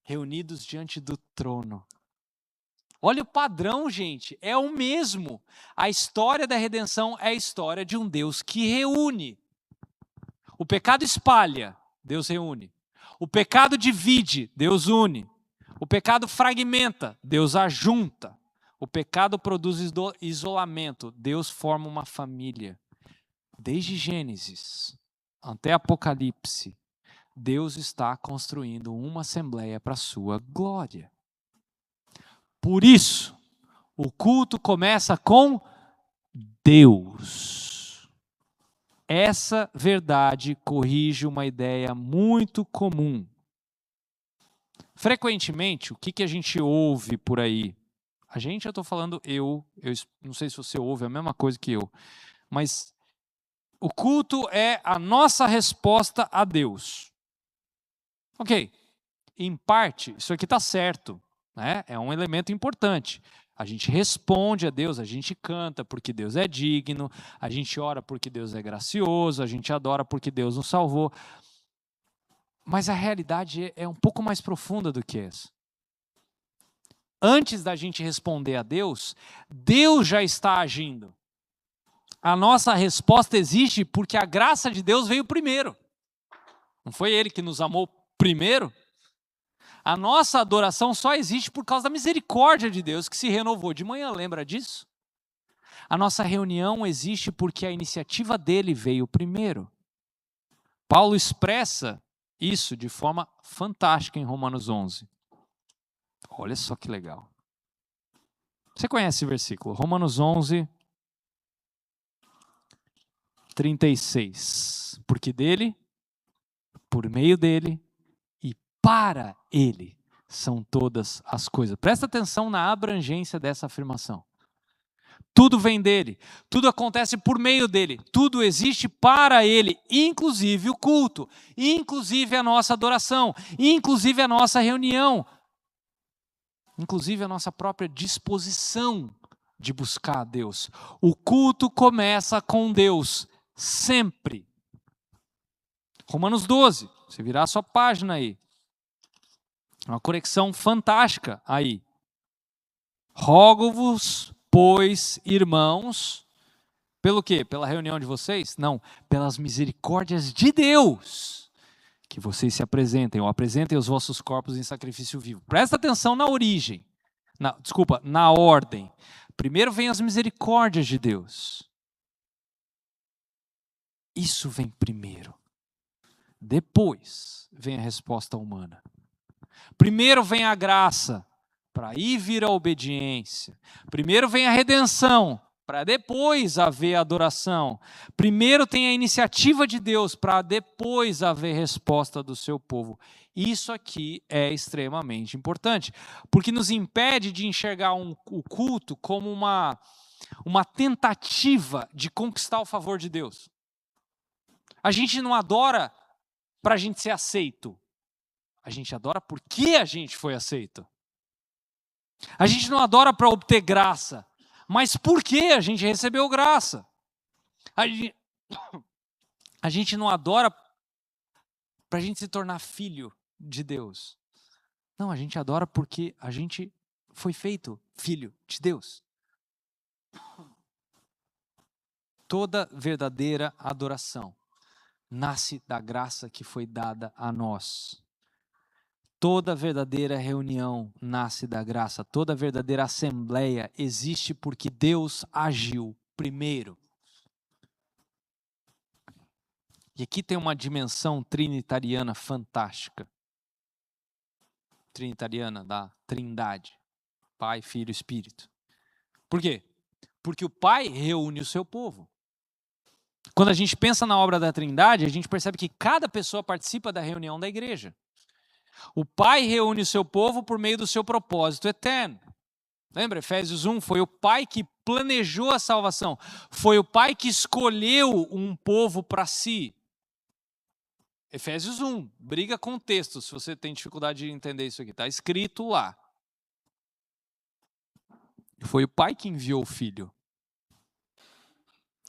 reunidos diante do trono. Olha o padrão, gente, é o mesmo. A história da redenção é a história de um Deus que reúne. O pecado espalha, Deus reúne. O pecado divide, Deus une. O pecado fragmenta, Deus ajunta. O pecado produz isolamento, Deus forma uma família. Desde Gênesis até Apocalipse, Deus está construindo uma assembleia para a sua glória. Por isso, o culto começa com Deus. Essa verdade corrige uma ideia muito comum. Frequentemente, o que a gente ouve por aí? Eu estou falando eu não sei se você ouve a mesma coisa que eu, mas o culto é a nossa resposta a Deus. Ok, em parte, isso aqui está certo, né? É um elemento importante. A gente responde a Deus, a gente canta porque Deus é digno, a gente ora porque Deus é gracioso, a gente adora porque Deus nos salvou. Mas a realidade é um pouco mais profunda do que essa. Antes da gente responder a Deus, Deus já está agindo. A nossa resposta existe porque a graça de Deus veio primeiro. Não foi Ele que nos amou primeiro? A nossa adoração só existe por causa da misericórdia de Deus que se renovou de manhã, lembra disso? A nossa reunião existe porque a iniciativa dele veio primeiro. Paulo expressa isso de forma fantástica em Romanos 11. Olha só que legal. Você conhece esse versículo? Romanos 11, 36. Porque dele, por meio dele e para ele são todas as coisas. Presta atenção na abrangência dessa afirmação. Tudo vem dele, tudo acontece por meio dele, tudo existe para ele, inclusive o culto, inclusive a nossa adoração, inclusive a nossa reunião, inclusive a nossa própria disposição de buscar a Deus. O culto começa com Deus, sempre. Romanos 12, você virar a sua página aí. Uma conexão fantástica aí. Rogo-vos, pois, irmãos, pelo quê? Pela reunião de vocês? Não, pelas misericórdias de Deus, que vocês se apresentem, ou apresentem os vossos corpos em sacrifício vivo. Presta atenção na origem, na ordem. Primeiro vem as misericórdias de Deus. Isso vem primeiro. Depois vem a resposta humana. Primeiro vem a graça, para aí vir a obediência. Primeiro vem a redenção, para depois haver a adoração. Primeiro tem a iniciativa de Deus, para depois haver resposta do seu povo. Isso aqui é extremamente importante, porque nos impede de enxergar o culto como uma tentativa de conquistar o favor de Deus. A gente não adora para a gente ser aceito. A gente adora porque a gente foi aceito. A gente não adora para obter graça, mas porque a gente recebeu graça. A gente não adora para a gente se tornar filho de Deus. Não, a gente adora porque a gente foi feito filho de Deus. Toda verdadeira adoração nasce da graça que foi dada a nós. Toda verdadeira reunião nasce da graça. Toda verdadeira assembleia existe porque Deus agiu primeiro. E aqui tem uma dimensão trinitariana fantástica. Trinitariana da Trindade. Pai, Filho e Espírito. Por quê? Porque o Pai reúne o seu povo. Quando a gente pensa na obra da Trindade, a gente percebe que cada pessoa participa da reunião da igreja. O Pai reúne o seu povo por meio do seu propósito eterno. Lembra? Efésios 1, foi o Pai que planejou a salvação. Foi o Pai que escolheu um povo para si. Efésios 1, briga com o texto, se você tem dificuldade de entender isso aqui. Está escrito lá. Foi o Pai que enviou o Filho.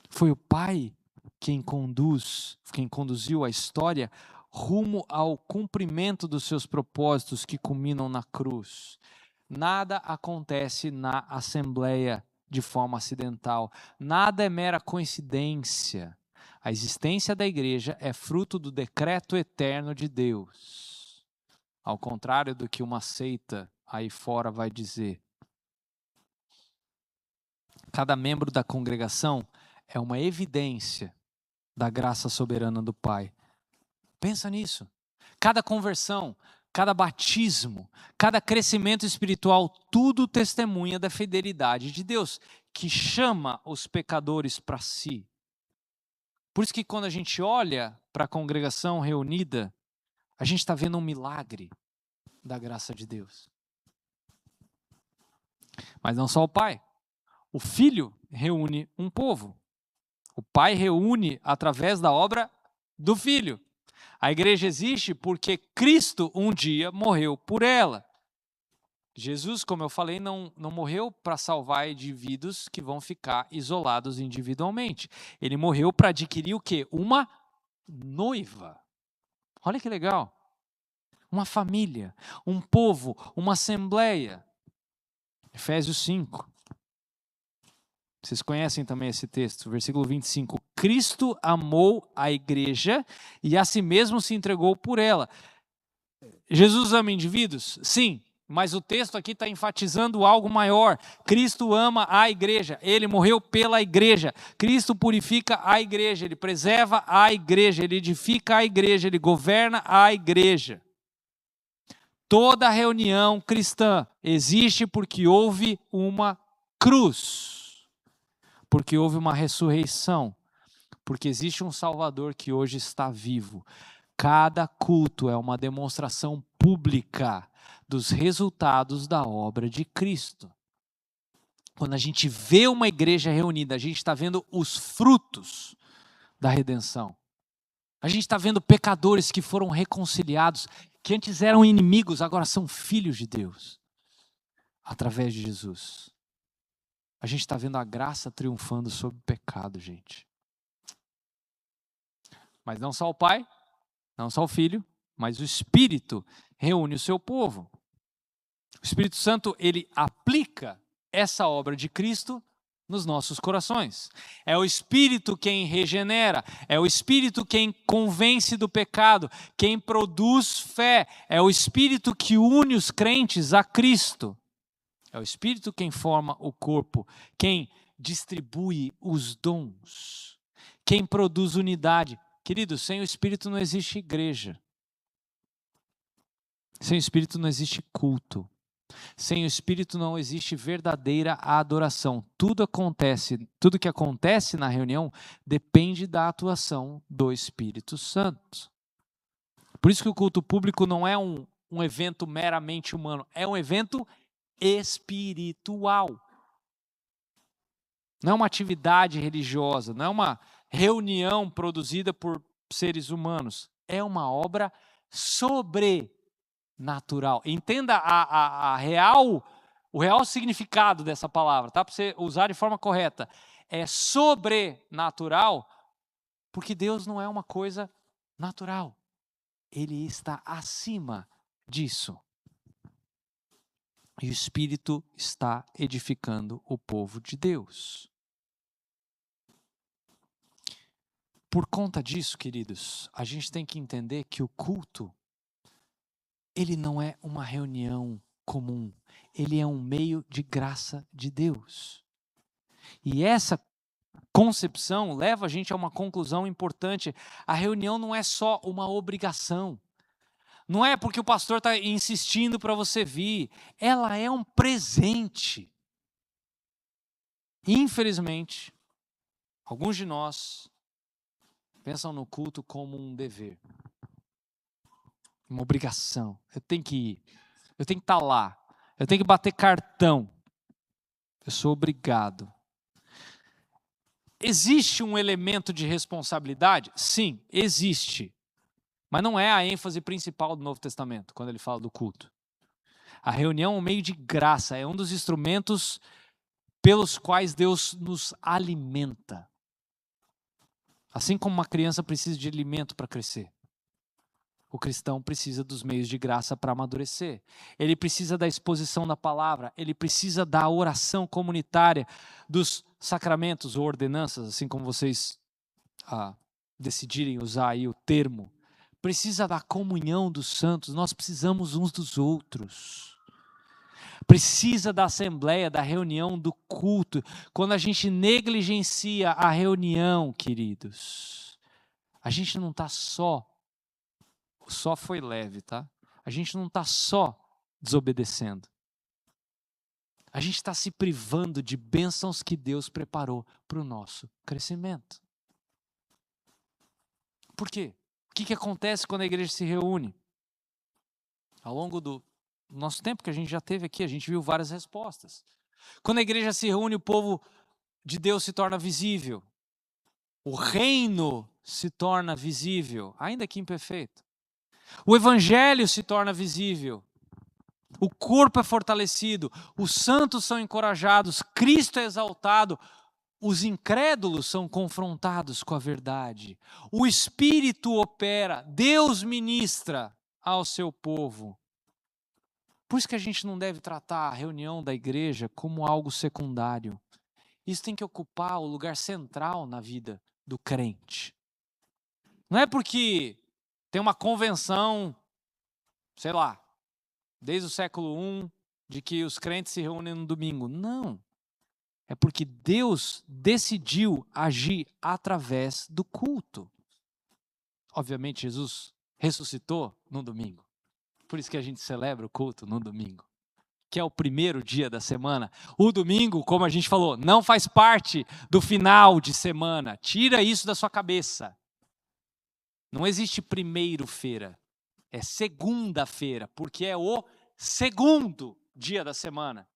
Foi o Pai quem conduziu a história rumo ao cumprimento dos seus propósitos que culminam na cruz. Nada acontece na Assembleia de forma acidental. Nada é mera coincidência. A existência da igreja é fruto do decreto eterno de Deus. Ao contrário do que uma seita aí fora vai dizer. Cada membro da congregação é uma evidência da graça soberana do Pai. Pensa nisso. Cada conversão, cada batismo, cada crescimento espiritual, tudo testemunha da fidelidade de Deus, que chama os pecadores para si. Por isso que quando a gente olha para a congregação reunida, a gente está vendo um milagre da graça de Deus. Mas não só o Pai. O Filho reúne um povo. O Pai reúne através da obra do Filho. A igreja existe porque Cristo um dia morreu por ela. Jesus, como eu falei, não morreu para salvar indivíduos que vão ficar isolados individualmente. Ele morreu para adquirir o quê? Uma noiva. Olha que legal. Uma família, um povo, uma assembleia. Efésios 5. Vocês conhecem também esse texto, versículo 25. Cristo amou a igreja e a si mesmo se entregou por ela. Jesus ama indivíduos? Sim, mas o texto aqui está enfatizando algo maior. Cristo ama a igreja, ele morreu pela igreja. Cristo purifica a igreja, ele preserva a igreja, ele edifica a igreja, ele governa a igreja. Toda reunião cristã existe porque houve uma cruz. Porque houve uma ressurreição, porque existe um Salvador que hoje está vivo. Cada culto é uma demonstração pública dos resultados da obra de Cristo. Quando a gente vê uma igreja reunida, a gente está vendo os frutos da redenção. A gente está vendo pecadores que foram reconciliados, que antes eram inimigos, agora são filhos de Deus, através de Jesus. A gente está vendo a graça triunfando sobre o pecado, gente. Mas não só o Pai, não só o Filho, mas o Espírito reúne o seu povo. O Espírito Santo, ele aplica essa obra de Cristo nos nossos corações. É o Espírito quem regenera, é o Espírito quem convence do pecado, quem produz fé, é o Espírito que une os crentes a Cristo. É o Espírito quem forma o corpo, quem distribui os dons, quem produz unidade. Queridos, sem o Espírito não existe igreja. Sem o Espírito não existe culto. Sem o Espírito não existe verdadeira adoração. Tudo que acontece na reunião depende da atuação do Espírito Santo. Por isso que o culto público não é um evento meramente humano, é um evento espiritual. Não é uma atividade religiosa, não é uma reunião produzida por seres humanos. É uma obra sobrenatural. Entenda o real significado dessa palavra, tá? Para você usar de forma correta. É sobrenatural porque Deus não é uma coisa natural. Ele está acima disso. E o Espírito está edificando o povo de Deus. Por conta disso, queridos, a gente tem que entender que o culto, ele não é uma reunião comum, ele é um meio de graça de Deus. E essa concepção leva a gente a uma conclusão importante. A reunião não é só uma obrigação. Não é porque o pastor está insistindo para você vir. Ela é um presente. Infelizmente, alguns de nós pensam no culto como um dever, uma obrigação. Eu tenho que ir, eu tenho que estar lá, eu tenho que bater cartão. Eu sou obrigado. Existe um elemento de responsabilidade? Sim, existe. Mas não é a ênfase principal do Novo Testamento, quando ele fala do culto. A reunião é um meio de graça, é um dos instrumentos pelos quais Deus nos alimenta. Assim como uma criança precisa de alimento para crescer, o cristão precisa dos meios de graça para amadurecer. Ele precisa da exposição da palavra, ele precisa da oração comunitária, dos sacramentos ou ordenanças, assim como vocês decidirem usar aí o termo. Precisa da comunhão dos santos, nós precisamos uns dos outros. Precisa da assembleia, da reunião, do culto. Quando a gente negligencia a reunião, queridos, a gente não está só foi leve, tá? A gente não está só desobedecendo. A gente está se privando de bênçãos que Deus preparou para o nosso crescimento. Por quê? O que acontece quando a igreja se reúne? Ao longo do nosso tempo que a gente já teve aqui, a gente viu várias respostas. Quando a igreja se reúne, o povo de Deus se torna visível. O reino se torna visível, ainda que imperfeito. O evangelho se torna visível. O corpo é fortalecido, os santos são encorajados, Cristo é exaltado, os incrédulos são confrontados com a verdade. O Espírito opera, Deus ministra ao seu povo. Por isso que a gente não deve tratar a reunião da igreja como algo secundário. Isso tem que ocupar o lugar central na vida do crente. Não é porque tem uma convenção, sei lá, desde o século I, de que os crentes se reúnem no domingo. Não. É porque Deus decidiu agir através do culto. Obviamente, Jesus ressuscitou no domingo. Por isso que a gente celebra o culto no domingo, que é o primeiro dia da semana. O domingo, como a gente falou, não faz parte do final de semana. Tira isso da sua cabeça. Não existe primeiro-feira. É segunda-feira, porque é o segundo dia da semana.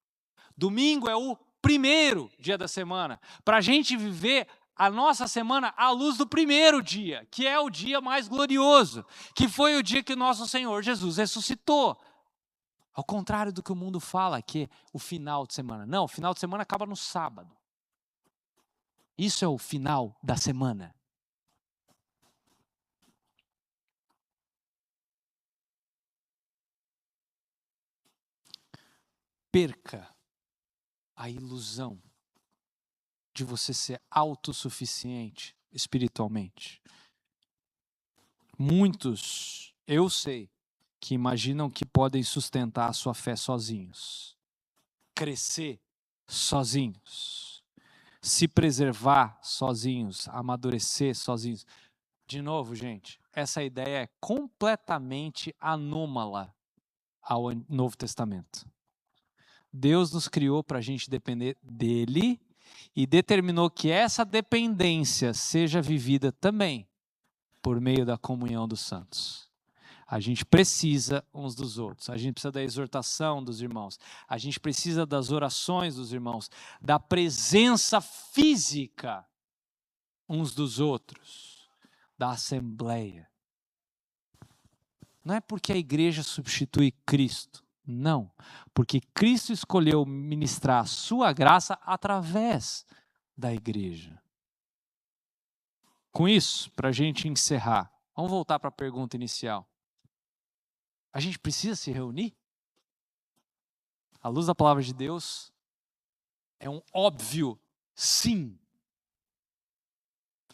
Domingo é o primeiro dia da semana. Para a gente viver a nossa semana à luz do primeiro dia, que é o dia mais glorioso, que foi o dia que o nosso Senhor Jesus ressuscitou. Ao contrário do que o mundo fala, que é o final de semana. Não, o final de semana acaba no sábado. Isso é o final da semana. Perca a ilusão de você ser autossuficiente espiritualmente. Muitos, eu sei, que imaginam que podem sustentar a sua fé sozinhos, crescer sozinhos, se preservar sozinhos, amadurecer sozinhos. De novo, gente, essa ideia é completamente anômala ao Novo Testamento. Deus nos criou para a gente depender dele e determinou que essa dependência seja vivida também por meio da comunhão dos santos. A gente precisa uns dos outros, a gente precisa da exortação dos irmãos, a gente precisa das orações dos irmãos, da presença física uns dos outros, da assembleia. Não é porque a igreja substitui Cristo, não, porque Cristo escolheu ministrar a sua graça através da igreja. Com isso, para a gente encerrar, vamos voltar para a pergunta inicial. A gente precisa se reunir? À luz da palavra de Deus, é um óbvio sim.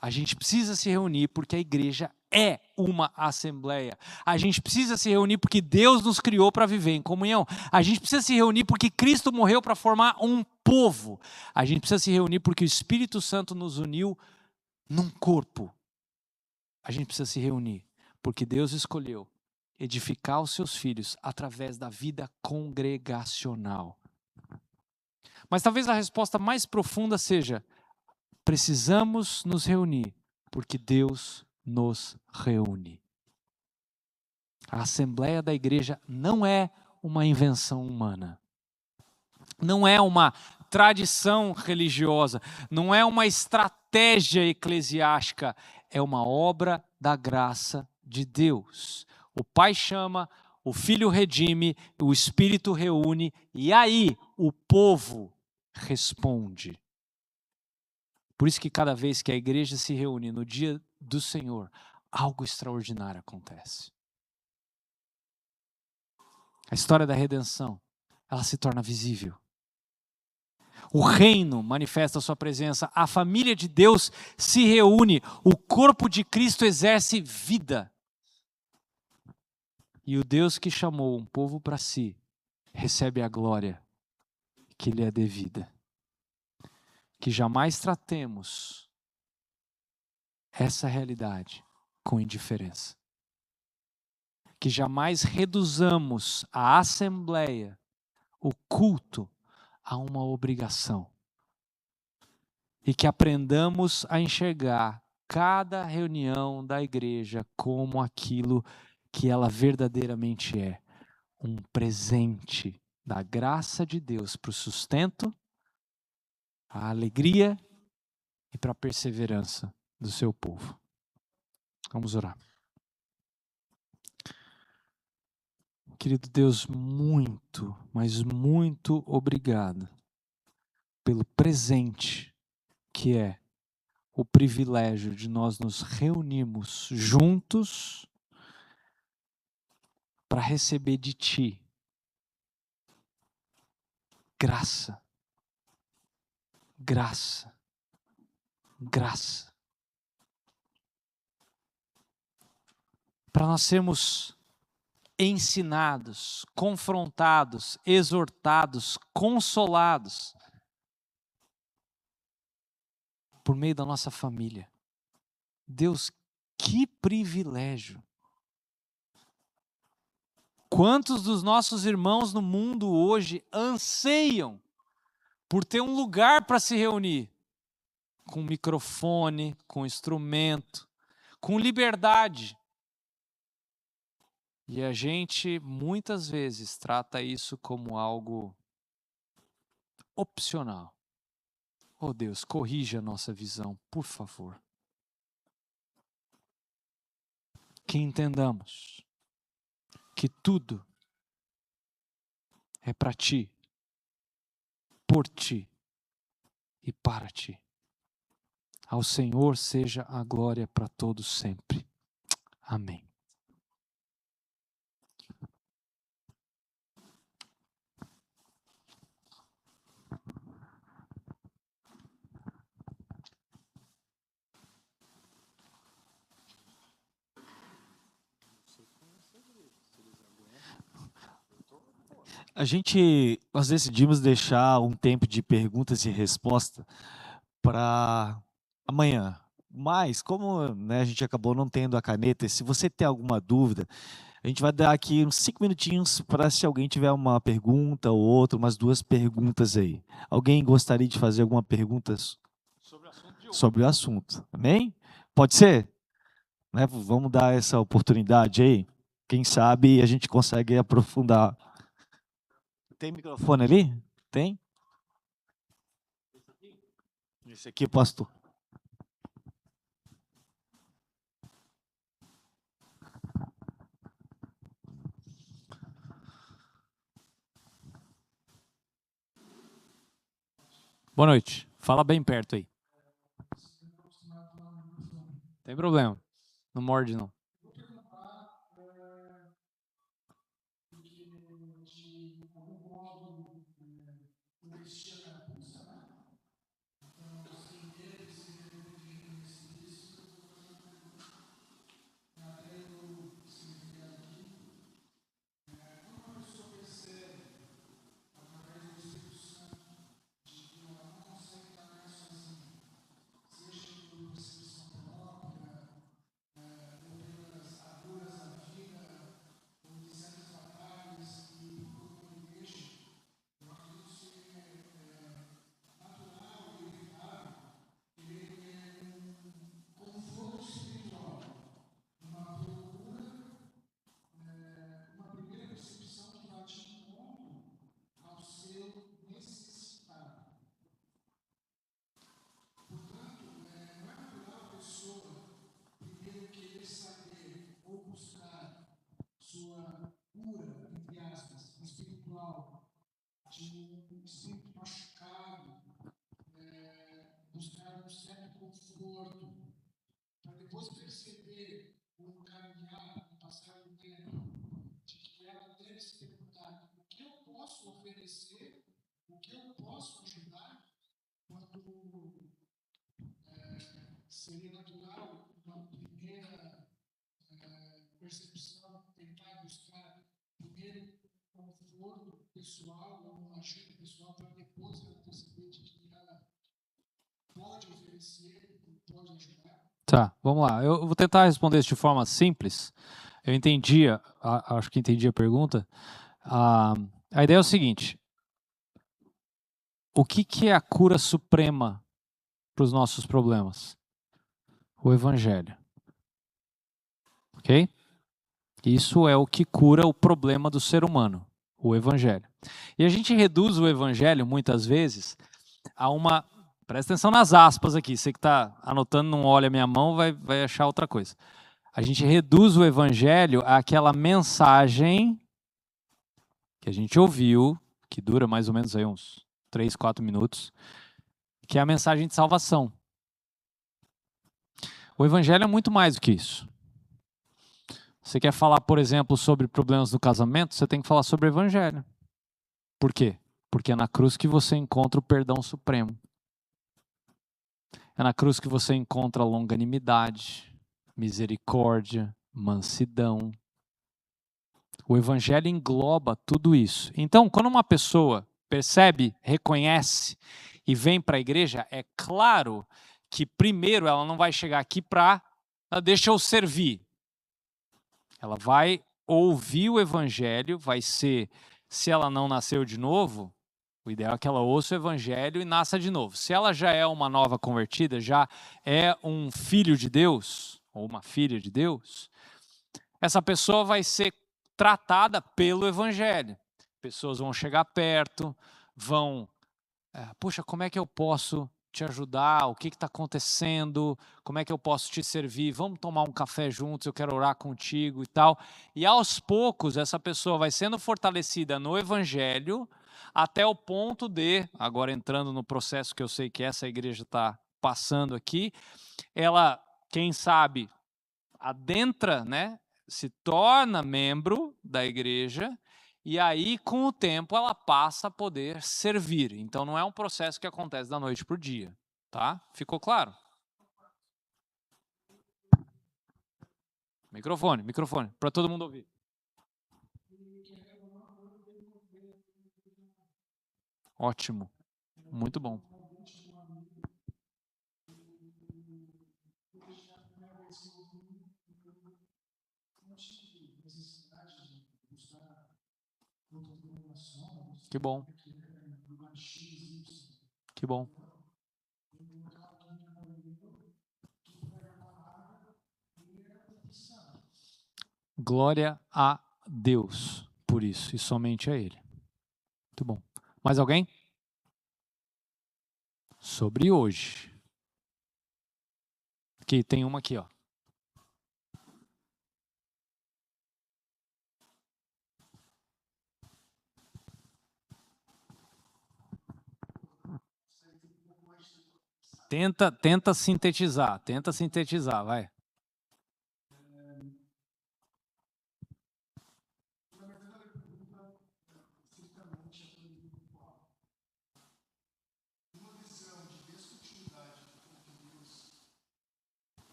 A gente precisa se reunir porque a igreja é uma assembleia. A gente precisa se reunir porque Deus nos criou para viver em comunhão. A gente precisa se reunir porque Cristo morreu para formar um povo. A gente precisa se reunir porque o Espírito Santo nos uniu num corpo. A gente precisa se reunir porque Deus escolheu edificar os seus filhos através da vida congregacional. Mas talvez a resposta mais profunda seja: precisamos nos reunir porque Deus nos reúne. A Assembleia da Igreja não é uma invenção humana. Não é uma tradição religiosa. Não é uma estratégia eclesiástica. É uma obra da graça de Deus. O Pai chama, o Filho redime, o Espírito reúne, e aí o povo responde. Por isso que cada vez que a igreja se reúne no dia do Senhor, algo extraordinário acontece. A história da redenção, ela se torna visível. O reino manifesta a sua presença, a família de Deus se reúne, o corpo de Cristo exerce vida. E o Deus que chamou um povo para si, recebe a glória que lhe é devida. Que jamais tratemos essa realidade com indiferença. Que jamais reduzamos a assembleia, o culto, a uma obrigação. E que aprendamos a enxergar cada reunião da igreja como aquilo que ela verdadeiramente é. Um presente da graça de Deus para o sustento, a alegria e para a perseverança do seu povo. Vamos orar. Querido Deus, muito, mas muito obrigado pelo presente que é o privilégio de nós nos reunirmos juntos para receber de Ti graça, graça, graça. Para nós sermos ensinados, confrontados, exortados, consolados por meio da nossa família. Deus, que privilégio! Quantos dos nossos irmãos no mundo hoje anseiam por ter um lugar para se reunir, com microfone, com instrumento, com liberdade. E a gente muitas vezes trata isso como algo opcional. Oh Deus, corrija a nossa visão, por favor. Que entendamos que tudo é para Ti, por Ti e para Ti. Ao Senhor seja a glória para todos sempre. Amém. A gente, nós decidimos deixar um tempo de perguntas e respostas para amanhã. Mas, como né, a gente acabou não tendo a caneta, se você tem alguma dúvida, a gente vai dar aqui uns 5 minutinhos para se alguém tiver uma pergunta ou outra, umas 2 perguntas aí. Alguém gostaria de fazer alguma pergunta sobre o assunto? Amém? Pode ser? Né? Vamos dar essa oportunidade aí. Quem sabe a gente consegue aprofundar. Tem microfone ali? Tem? Esse aqui, pastor. Boa noite. Fala bem perto aí. Tem problema. Não morde, não. sempre machucado, buscar um certo conforto, para depois perceber, ou caminhar, passar um tempo, de que ela deve se perguntar o que eu posso oferecer, o que eu posso ajudar, quando seria natural uma primeira percepção, tentar buscar primeiro conforto pessoal ou ajuda pessoal para depois ela perceber de que ela pode oferecer e pode ajudar. Tá, vamos lá. Eu vou tentar responder isso de forma simples. Eu entendi, acho que entendi a pergunta. A ideia é o seguinte: o que é a cura suprema para os nossos problemas? O Evangelho. Ok? Isso é o que cura o problema do ser humano, o Evangelho. E a gente reduz o Evangelho, muitas vezes, a uma... Presta atenção nas aspas aqui. Você que está anotando, não olha a minha mão, vai achar outra coisa. A gente reduz o Evangelho àquela mensagem que a gente ouviu, que dura mais ou menos aí uns 3, 4 minutos, que é a mensagem de salvação. O Evangelho é muito mais do que isso. Você quer falar, por exemplo, sobre problemas do casamento, você tem que falar sobre o Evangelho. Por quê? Porque é na cruz que você encontra o perdão supremo. É na cruz que você encontra a longanimidade, misericórdia, mansidão. O Evangelho engloba tudo isso. Então, quando uma pessoa percebe, reconhece e vem para a igreja, é claro que primeiro ela não vai chegar aqui para deixa eu servir. Ela vai ouvir o Evangelho, vai ser, se ela não nasceu de novo, o ideal é que ela ouça o Evangelho e nasça de novo. Se ela já é uma nova convertida, já é um filho de Deus, ou uma filha de Deus, essa pessoa vai ser tratada pelo Evangelho. Pessoas vão chegar perto, vão, puxa, como é que eu posso te ajudar? O que está acontecendo? Como é que eu posso te servir? Vamos tomar um café juntos, eu quero orar contigo e tal. E aos poucos, essa pessoa vai sendo fortalecida no Evangelho, até o ponto de, agora entrando no processo que eu sei que essa igreja está passando aqui, ela, quem sabe, adentra, né? Se torna membro da igreja e aí, com o tempo, ela passa a poder servir. Então, não é um processo que acontece da noite para o dia, tá? Ficou claro? Microfone, para todo mundo ouvir. Ótimo, muito bom. Que bom. Que bom. Glória a Deus por isso e somente a Ele. Muito bom. Mais alguém? Sobre hoje. Aqui, tem uma aqui, ó. Tenta sintetizar, vai.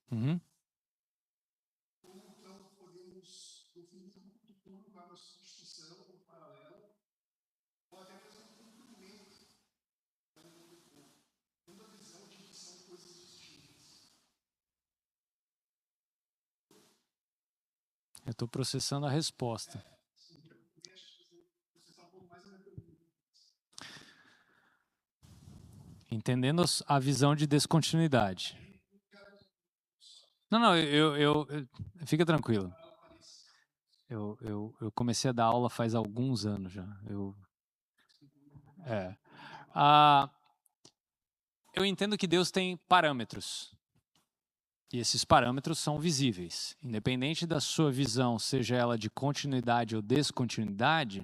Uhum. Ou então podemos definir um futuro para uma substituição, um paralelo, ou até mesmo um cumprimento. Tendo a visão de que são coisas distintas. Eu estou processando a resposta. Entendendo a visão de descontinuidade. Não, fica tranquilo. Eu comecei a dar aula faz alguns anos já. Eu entendo que Deus tem parâmetros. E esses parâmetros são visíveis. Independente da sua visão, seja ela de continuidade ou descontinuidade,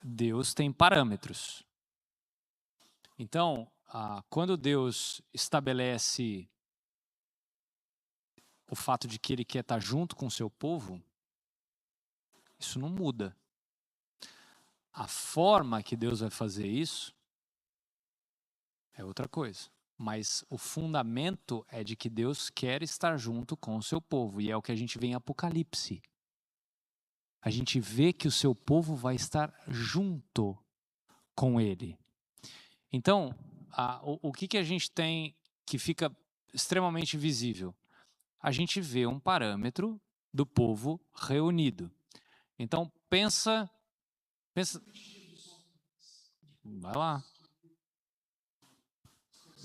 Deus tem parâmetros. Então, quando Deus estabelece o fato de que Ele quer estar junto com o seu povo, isso não muda. A forma que Deus vai fazer isso é outra coisa. Mas o fundamento é de que Deus quer estar junto com o seu povo. E é o que a gente vê em Apocalipse. A gente vê que o seu povo vai estar junto com Ele. Então, o que a gente tem que fica extremamente visível? A gente vê um parâmetro do povo reunido. Então, pensa. Vai lá.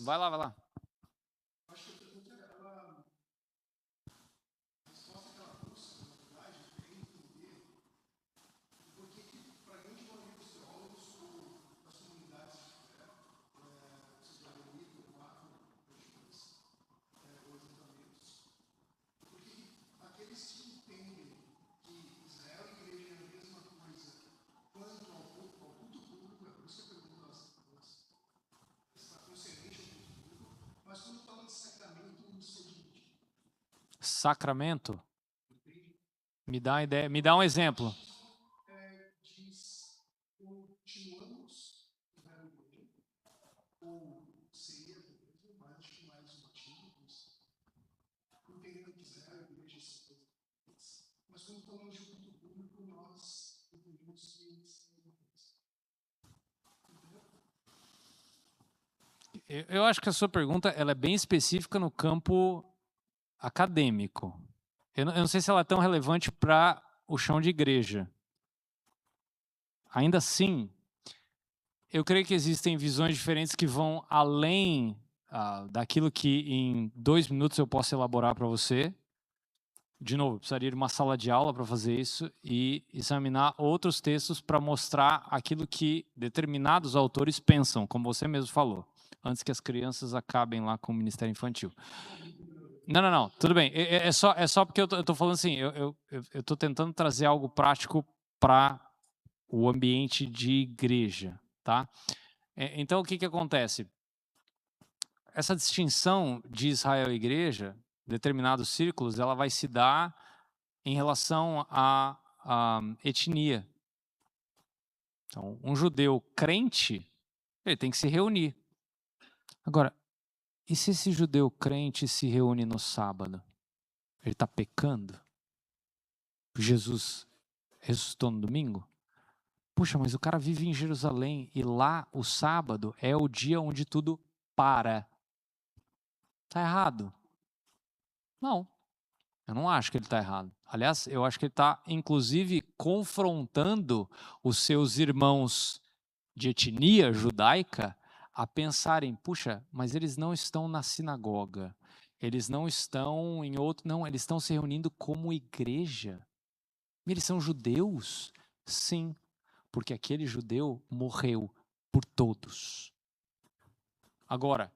Vai lá. Sacramento? Me dá uma ideia, me dá um exemplo. Eu acho que a sua pergunta ela é bem específica no campo acadêmico. Eu não sei se ela é tão relevante para o chão de igreja. Ainda assim, eu creio que existem visões diferentes que vão além daquilo que em 2 minutos eu posso elaborar para você. De novo, eu precisaria de uma sala de aula para fazer isso e examinar outros textos para mostrar aquilo que determinados autores pensam, como você mesmo falou, antes que as crianças acabem lá com o Ministério Infantil. Não, tudo bem. É só porque eu estou falando assim, eu estou tentando trazer algo prático para o ambiente de igreja, tá? Então, o que acontece? Essa distinção de Israel e igreja, determinados círculos, ela vai se dar em relação à etnia. Então, um judeu crente, ele tem que se reunir. Agora, e se esse judeu crente se reúne no sábado? Ele está pecando? Jesus ressuscitou no domingo? Puxa, mas o cara vive em Jerusalém e lá o sábado é o dia onde tudo para. Está errado? Não. Eu não acho que ele está errado. Aliás, eu acho que ele está, inclusive, confrontando os seus irmãos de etnia judaica a pensarem, puxa, mas eles não estão na sinagoga, eles não estão em outro... Não, eles estão se reunindo como igreja. Eles são judeus? Sim, porque aquele judeu morreu por todos. Agora,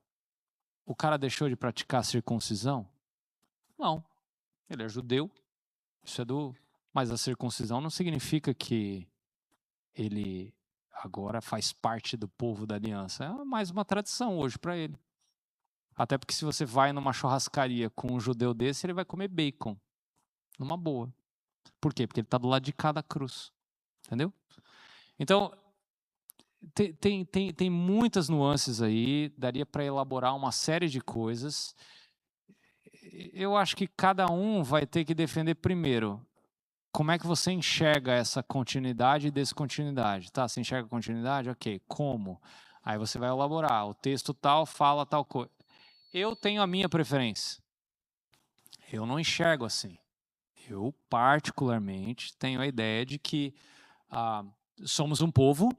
o cara deixou de praticar a circuncisão? Não. Ele é judeu, isso é mas a circuncisão não significa que ele agora faz parte do povo da aliança. É mais uma tradição hoje para ele. Até porque se você vai numa churrascaria com um judeu desse, ele vai comer bacon. Numa boa. Por quê? Porque ele está do lado de cada cruz. Entendeu? Então, tem muitas nuances aí, daria para elaborar uma série de coisas. Eu acho que cada um vai ter que defender primeiro como é que você enxerga essa continuidade e descontinuidade. Tá, você enxerga continuidade? Ok, como? Aí você vai elaborar, o texto tal fala tal coisa. Eu tenho a minha preferência. Eu não enxergo assim. Eu, particularmente, tenho a ideia de que somos um povo.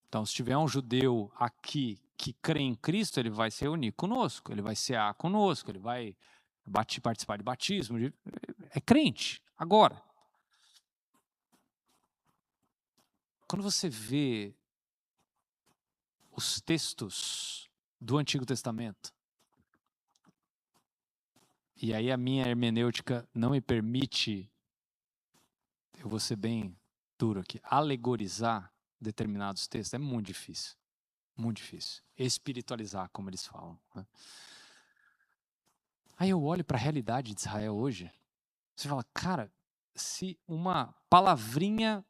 Então, se tiver um judeu aqui que crê em Cristo, ele vai se reunir conosco, ele vai cear conosco, ele vai participar de batismo. É crente. Agora, quando você vê os textos do Antigo Testamento, E aí a minha hermenêutica não me permite, eu vou ser bem duro aqui, alegorizar determinados textos. É muito difícil. Muito difícil. Espiritualizar, como eles falam, né? Aí eu olho para a realidade de Israel hoje, você fala, cara, se uma palavrinha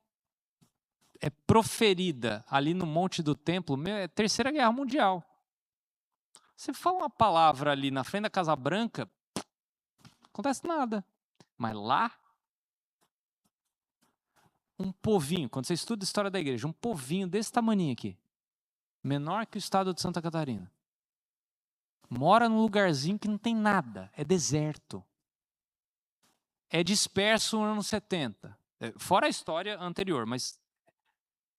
é proferida ali no Monte do Templo, é Terceira Guerra Mundial. Você fala uma palavra ali na frente da Casa Branca, não acontece nada. Mas lá, um povinho, quando você estuda a história da igreja, um povinho desse tamanho aqui, menor que o estado de Santa Catarina, mora num lugarzinho que não tem nada, é deserto. É disperso no ano 70. Fora a história anterior, mas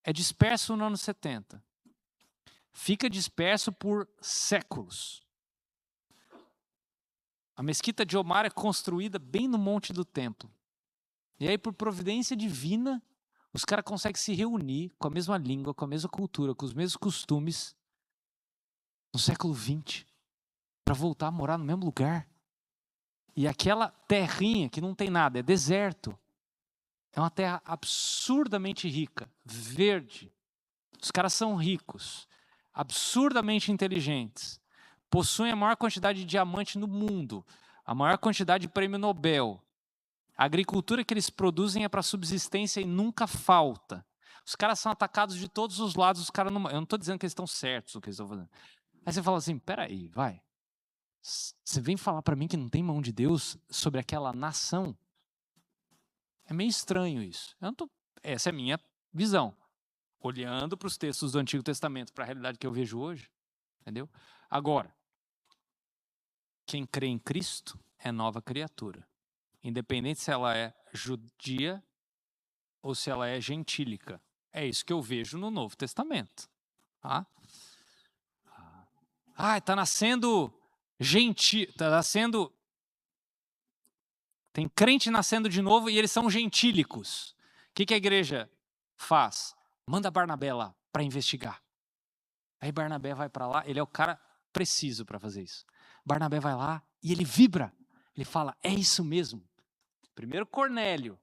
é disperso no ano 70. Fica disperso por séculos. A mesquita de Omar é construída bem no monte do templo. E aí, por providência divina, os caras conseguem se reunir com a mesma língua, com a mesma cultura, com os mesmos costumes, no século XX, para voltar a morar no mesmo lugar. E aquela terrinha que não tem nada, é deserto, é uma terra absurdamente rica, verde. Os caras são ricos, absurdamente inteligentes, possuem a maior quantidade de diamante no mundo, a maior quantidade de prêmio Nobel. A agricultura que eles produzem é para subsistência e nunca falta. Os caras são atacados de todos os lados, os caras não... Eu não estou dizendo que eles estão certos no que eles estão fazendo. Aí você fala assim, peraí, vai. Você vem falar para mim que não tem mão de Deus sobre aquela nação? É meio estranho isso. Essa é a minha visão. Olhando para os textos do Antigo Testamento, para a realidade que eu vejo hoje. Entendeu? Agora, quem crê em Cristo é nova criatura. Independente se ela é judia ou se ela é gentílica. É isso que eu vejo no Novo Testamento. Tá? Está nascendo gentil, está nascendo... Tem crente nascendo de novo e eles são gentílicos. O que a igreja faz? Manda Barnabé lá para investigar. Aí Barnabé vai para lá, ele é o cara preciso para fazer isso. Barnabé vai lá e ele vibra. Ele fala, é isso mesmo. Primeiro Cornélio,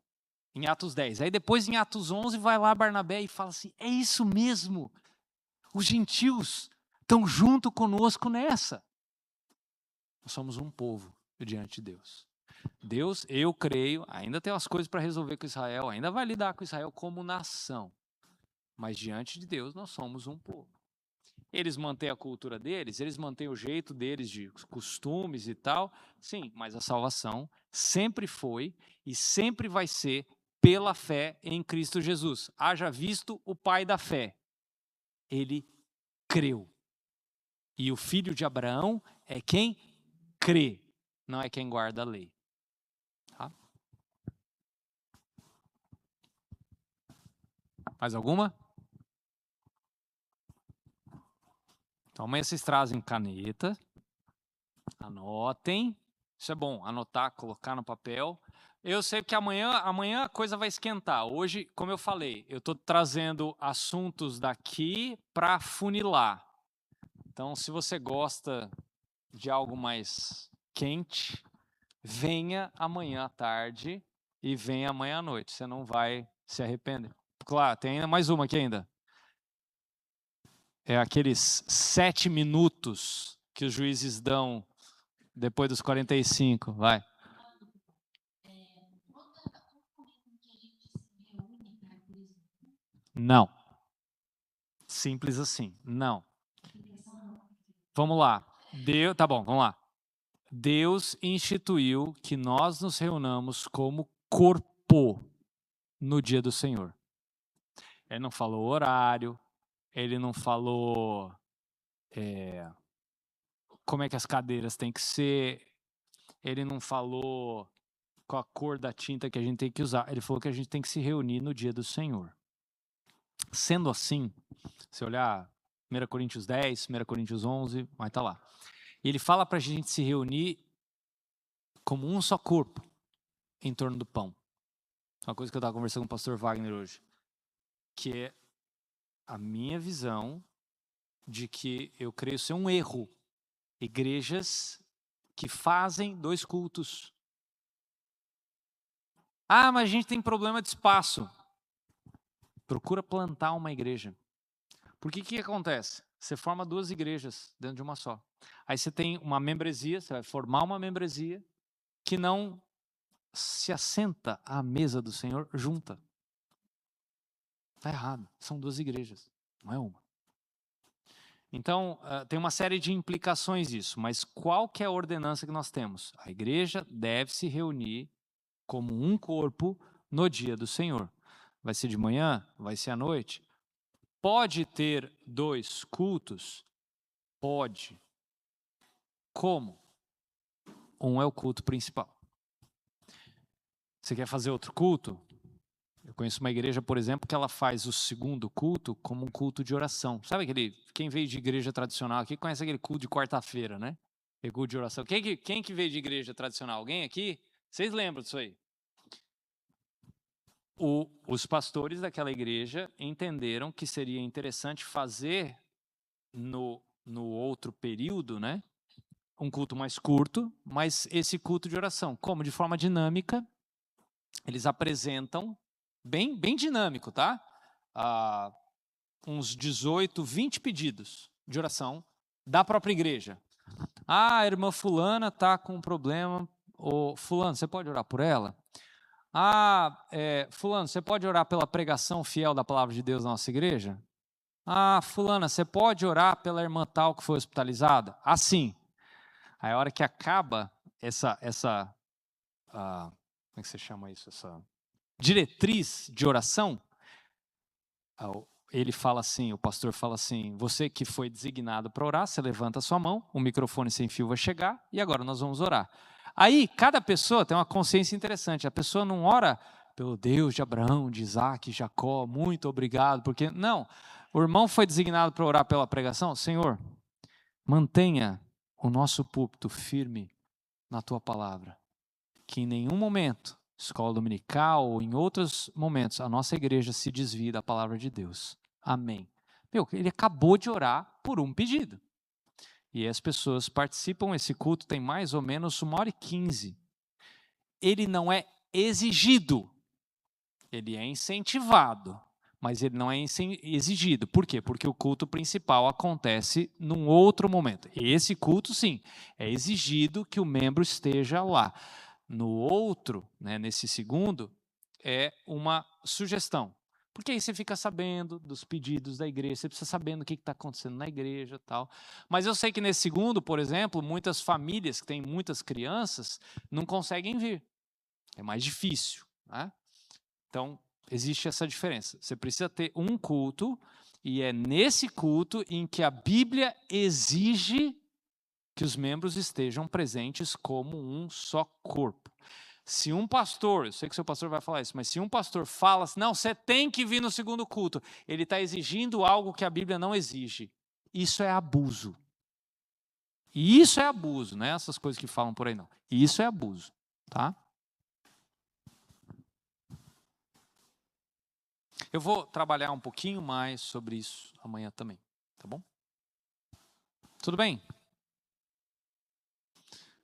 em Atos 10. Aí depois em Atos 11 vai lá Barnabé e fala assim, é isso mesmo. Os gentios estão junto conosco nessa. Nós somos um povo diante de Deus. Deus, eu creio, ainda tem umas coisas para resolver com Israel, ainda vai lidar com Israel como nação. Mas diante de Deus nós somos um povo. Eles mantêm a cultura deles, eles mantêm o jeito deles de costumes e tal, sim, mas a salvação sempre foi e sempre vai ser pela fé em Cristo Jesus. Haja visto o pai da fé. Ele creu. E o filho de Abraão é quem crê, não é quem guarda a lei. Tá? Mais alguma? Então amanhã vocês trazem caneta, anotem. Isso é bom, anotar, colocar no papel. Eu sei que amanhã a coisa vai esquentar. Hoje, como eu falei, eu estou trazendo assuntos daqui para funilar. Então, se você gosta de algo mais quente, venha amanhã à tarde e venha amanhã à noite. Você não vai se arrepender. Claro, tem ainda mais uma aqui ainda. É aqueles 7 minutos que os juízes dão depois dos 45. Vai. Não. Simples assim. Não. Vamos lá. Tá bom, vamos lá. Deus instituiu que nós nos reunamos como corpo no dia do Senhor. Ele não falou horário, ele não falou como é que as cadeiras têm que ser, ele não falou qual a cor da tinta que a gente tem que usar. Ele falou que a gente tem que se reunir no dia do Senhor. Sendo assim, se olhar 1 Coríntios 10, 1 Coríntios 11, vai estar lá. E ele fala para a gente se reunir como um só corpo em torno do pão. Uma coisa que eu estava conversando com o pastor Wagner hoje, que é a minha visão de que eu creio ser um erro igrejas que fazem 2 cultos. Ah, mas a gente tem problema de espaço. Procura plantar uma igreja. Porque o que acontece? Você forma 2 igrejas dentro de uma só. Aí você tem uma membresia, você vai formar uma membresia que não se assenta à mesa do Senhor junta. Está errado. São 2 igrejas, não é uma. Então, tem uma série de implicações isso, mas qual que é a ordenança que nós temos? A igreja deve se reunir como um corpo no dia do Senhor. Vai ser de manhã? Vai ser à noite? Pode ter 2 cultos? Pode. Como? Um é o culto principal. Você quer fazer outro culto? Eu conheço uma igreja, por exemplo, que ela faz o segundo culto como um culto de oração. Sabe quem veio de igreja tradicional aqui conhece aquele culto de quarta-feira, né? Aquele culto de oração. Quem que veio de igreja tradicional? Alguém aqui? Vocês lembram disso aí? Os pastores daquela igreja entenderam que seria interessante fazer no outro período, né? Um culto mais curto, mas esse culto de oração, como? De forma dinâmica, eles apresentam, bem dinâmico, tá? Uns 18, 20 pedidos de oração da própria igreja. Ah, a irmã fulana está com um problema. Ô, fulano, você pode orar por ela? Ah, fulano, você pode orar pela pregação fiel da palavra de Deus na nossa igreja? Ah, fulana, você pode orar pela irmã tal que foi hospitalizada? Assim. Aí a hora que acaba essa como é que você chama isso? Essa diretriz de oração, ele fala assim, o pastor fala assim, você que foi designado para orar, você levanta a sua mão, o microfone sem fio vai chegar e agora nós vamos orar. Aí, cada pessoa tem uma consciência interessante, a pessoa não ora pelo Deus de Abraão, de Isaac, Jacó, muito obrigado, porque, não, o irmão foi designado para orar pela pregação, Senhor, mantenha o nosso púlpito firme na tua palavra, que em nenhum momento, escola dominical ou em outros momentos, a nossa igreja se desvie da palavra de Deus. Amém. Ele acabou de orar por um pedido. E as pessoas participam, esse culto tem mais ou menos 1h15. Ele não é exigido, ele é incentivado, mas ele não é exigido. Por quê? Porque o culto principal acontece num outro momento. Esse culto, sim, é exigido que o membro esteja lá. No outro, né, nesse segundo, é uma sugestão. Porque aí você fica sabendo dos pedidos da igreja, você precisa sabendo o que está acontecendo na igreja e tal. Mas eu sei que nesse segundo, por exemplo, muitas famílias que têm muitas crianças não conseguem vir. É mais difícil, né? Então, existe essa diferença. Você precisa ter um culto, e é nesse culto em que a Bíblia exige que os membros estejam presentes como um só corpo. Se um pastor, eu sei que o seu pastor vai falar isso, mas se um pastor fala assim, não, você tem que vir no segundo culto, ele está exigindo algo que a Bíblia não exige. Isso é abuso. E isso é abuso, não é essas coisas que falam por aí não. Isso é abuso, tá? Eu vou trabalhar um pouquinho mais sobre isso amanhã também, tá bom? Tudo bem?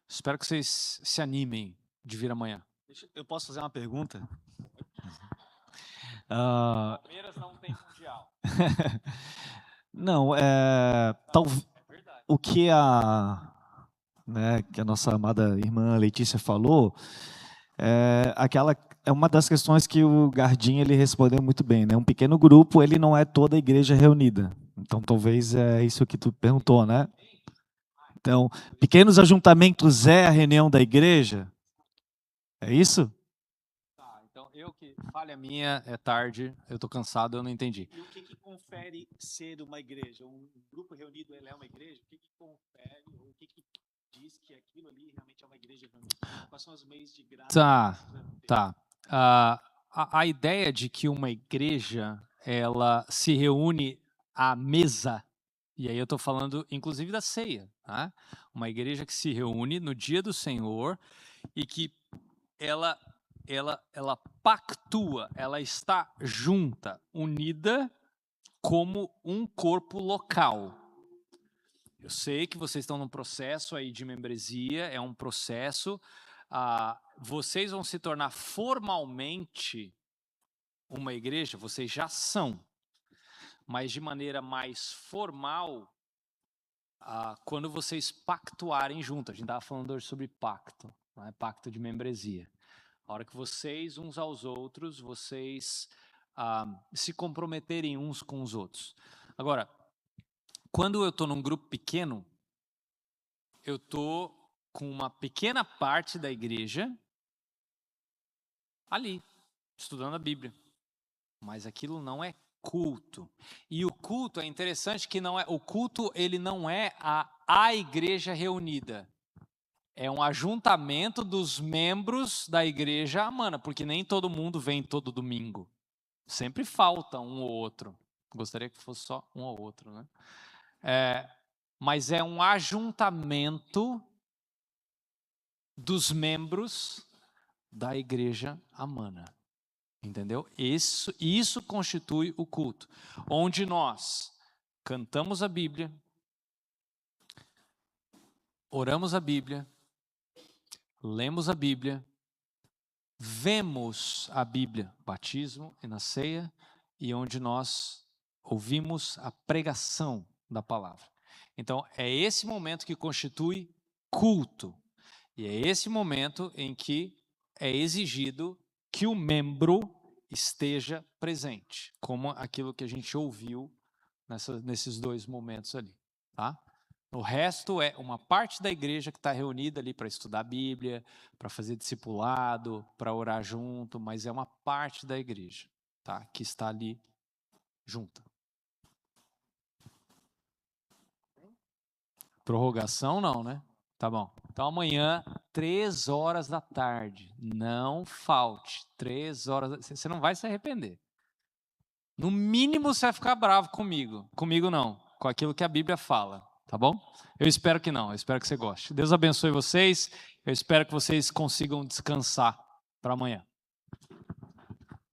Espero que vocês se animem de vir amanhã. Eu posso fazer uma pergunta? Palmeiras não tem mundial. Não, o que que a nossa amada irmã Letícia falou, é uma das questões que o Gardim ele respondeu muito bem, né? Um pequeno grupo, ele não é toda a igreja reunida. Então, talvez é isso que tu perguntou, né? Então, pequenos ajuntamentos é a reunião da igreja? É isso? Tá, então falha minha, é tarde, eu estou cansado, eu não entendi. E o que confere ser uma igreja? Um grupo reunido ele é uma igreja? O que confere, ou o que diz que aquilo ali realmente é uma igreja reunida? Quais são os meios de graça? Tá. A ideia de que uma igreja ela se reúne à mesa, e aí eu estou falando inclusive da ceia, tá? Uma igreja que se reúne no dia do Senhor e que ela pactua, ela está junta, unida como um corpo local. Eu sei que vocês estão num processo aí de membresia, é um processo. Vocês vão se tornar formalmente uma igreja, vocês já são, mas de maneira mais formal, quando vocês pactuarem juntos. A gente estava falando hoje sobre pacto, não é? Pacto de membresia. A hora que vocês, uns aos outros, vocês se comprometerem uns com os outros. Agora, quando eu estou num grupo pequeno, eu estou com uma pequena parte da igreja ali, estudando a Bíblia. Mas aquilo não é culto. E o culto é interessante que o culto ele não é a igreja reunida. É um ajuntamento dos membros da igreja amana, porque nem todo mundo vem todo domingo. Sempre falta um ou outro. Gostaria que fosse só um ou outro, né? Mas é um ajuntamento dos membros da igreja amana. Entendeu? Isso constitui o culto, onde nós cantamos a Bíblia, oramos a Bíblia, lemos a Bíblia, vemos a Bíblia, batismo e na ceia, e onde nós ouvimos a pregação da palavra. Então, é esse momento que constitui culto, e é esse momento em que é exigido que o membro esteja presente, como aquilo que a gente ouviu nesses dois momentos ali, tá? O resto é uma parte da igreja que está reunida ali para estudar a Bíblia, para fazer discipulado, para orar junto, mas é uma parte da igreja, tá? Que está ali junta. Prorrogação não, né? Tá bom. Então amanhã, 15h. Não falte. 15h. Você não vai se arrepender. No mínimo você vai ficar bravo comigo. Comigo não. Com aquilo que a Bíblia fala. Tá bom? Eu espero que não. Eu espero que você goste. Deus abençoe vocês. Eu espero que vocês consigam descansar para amanhã.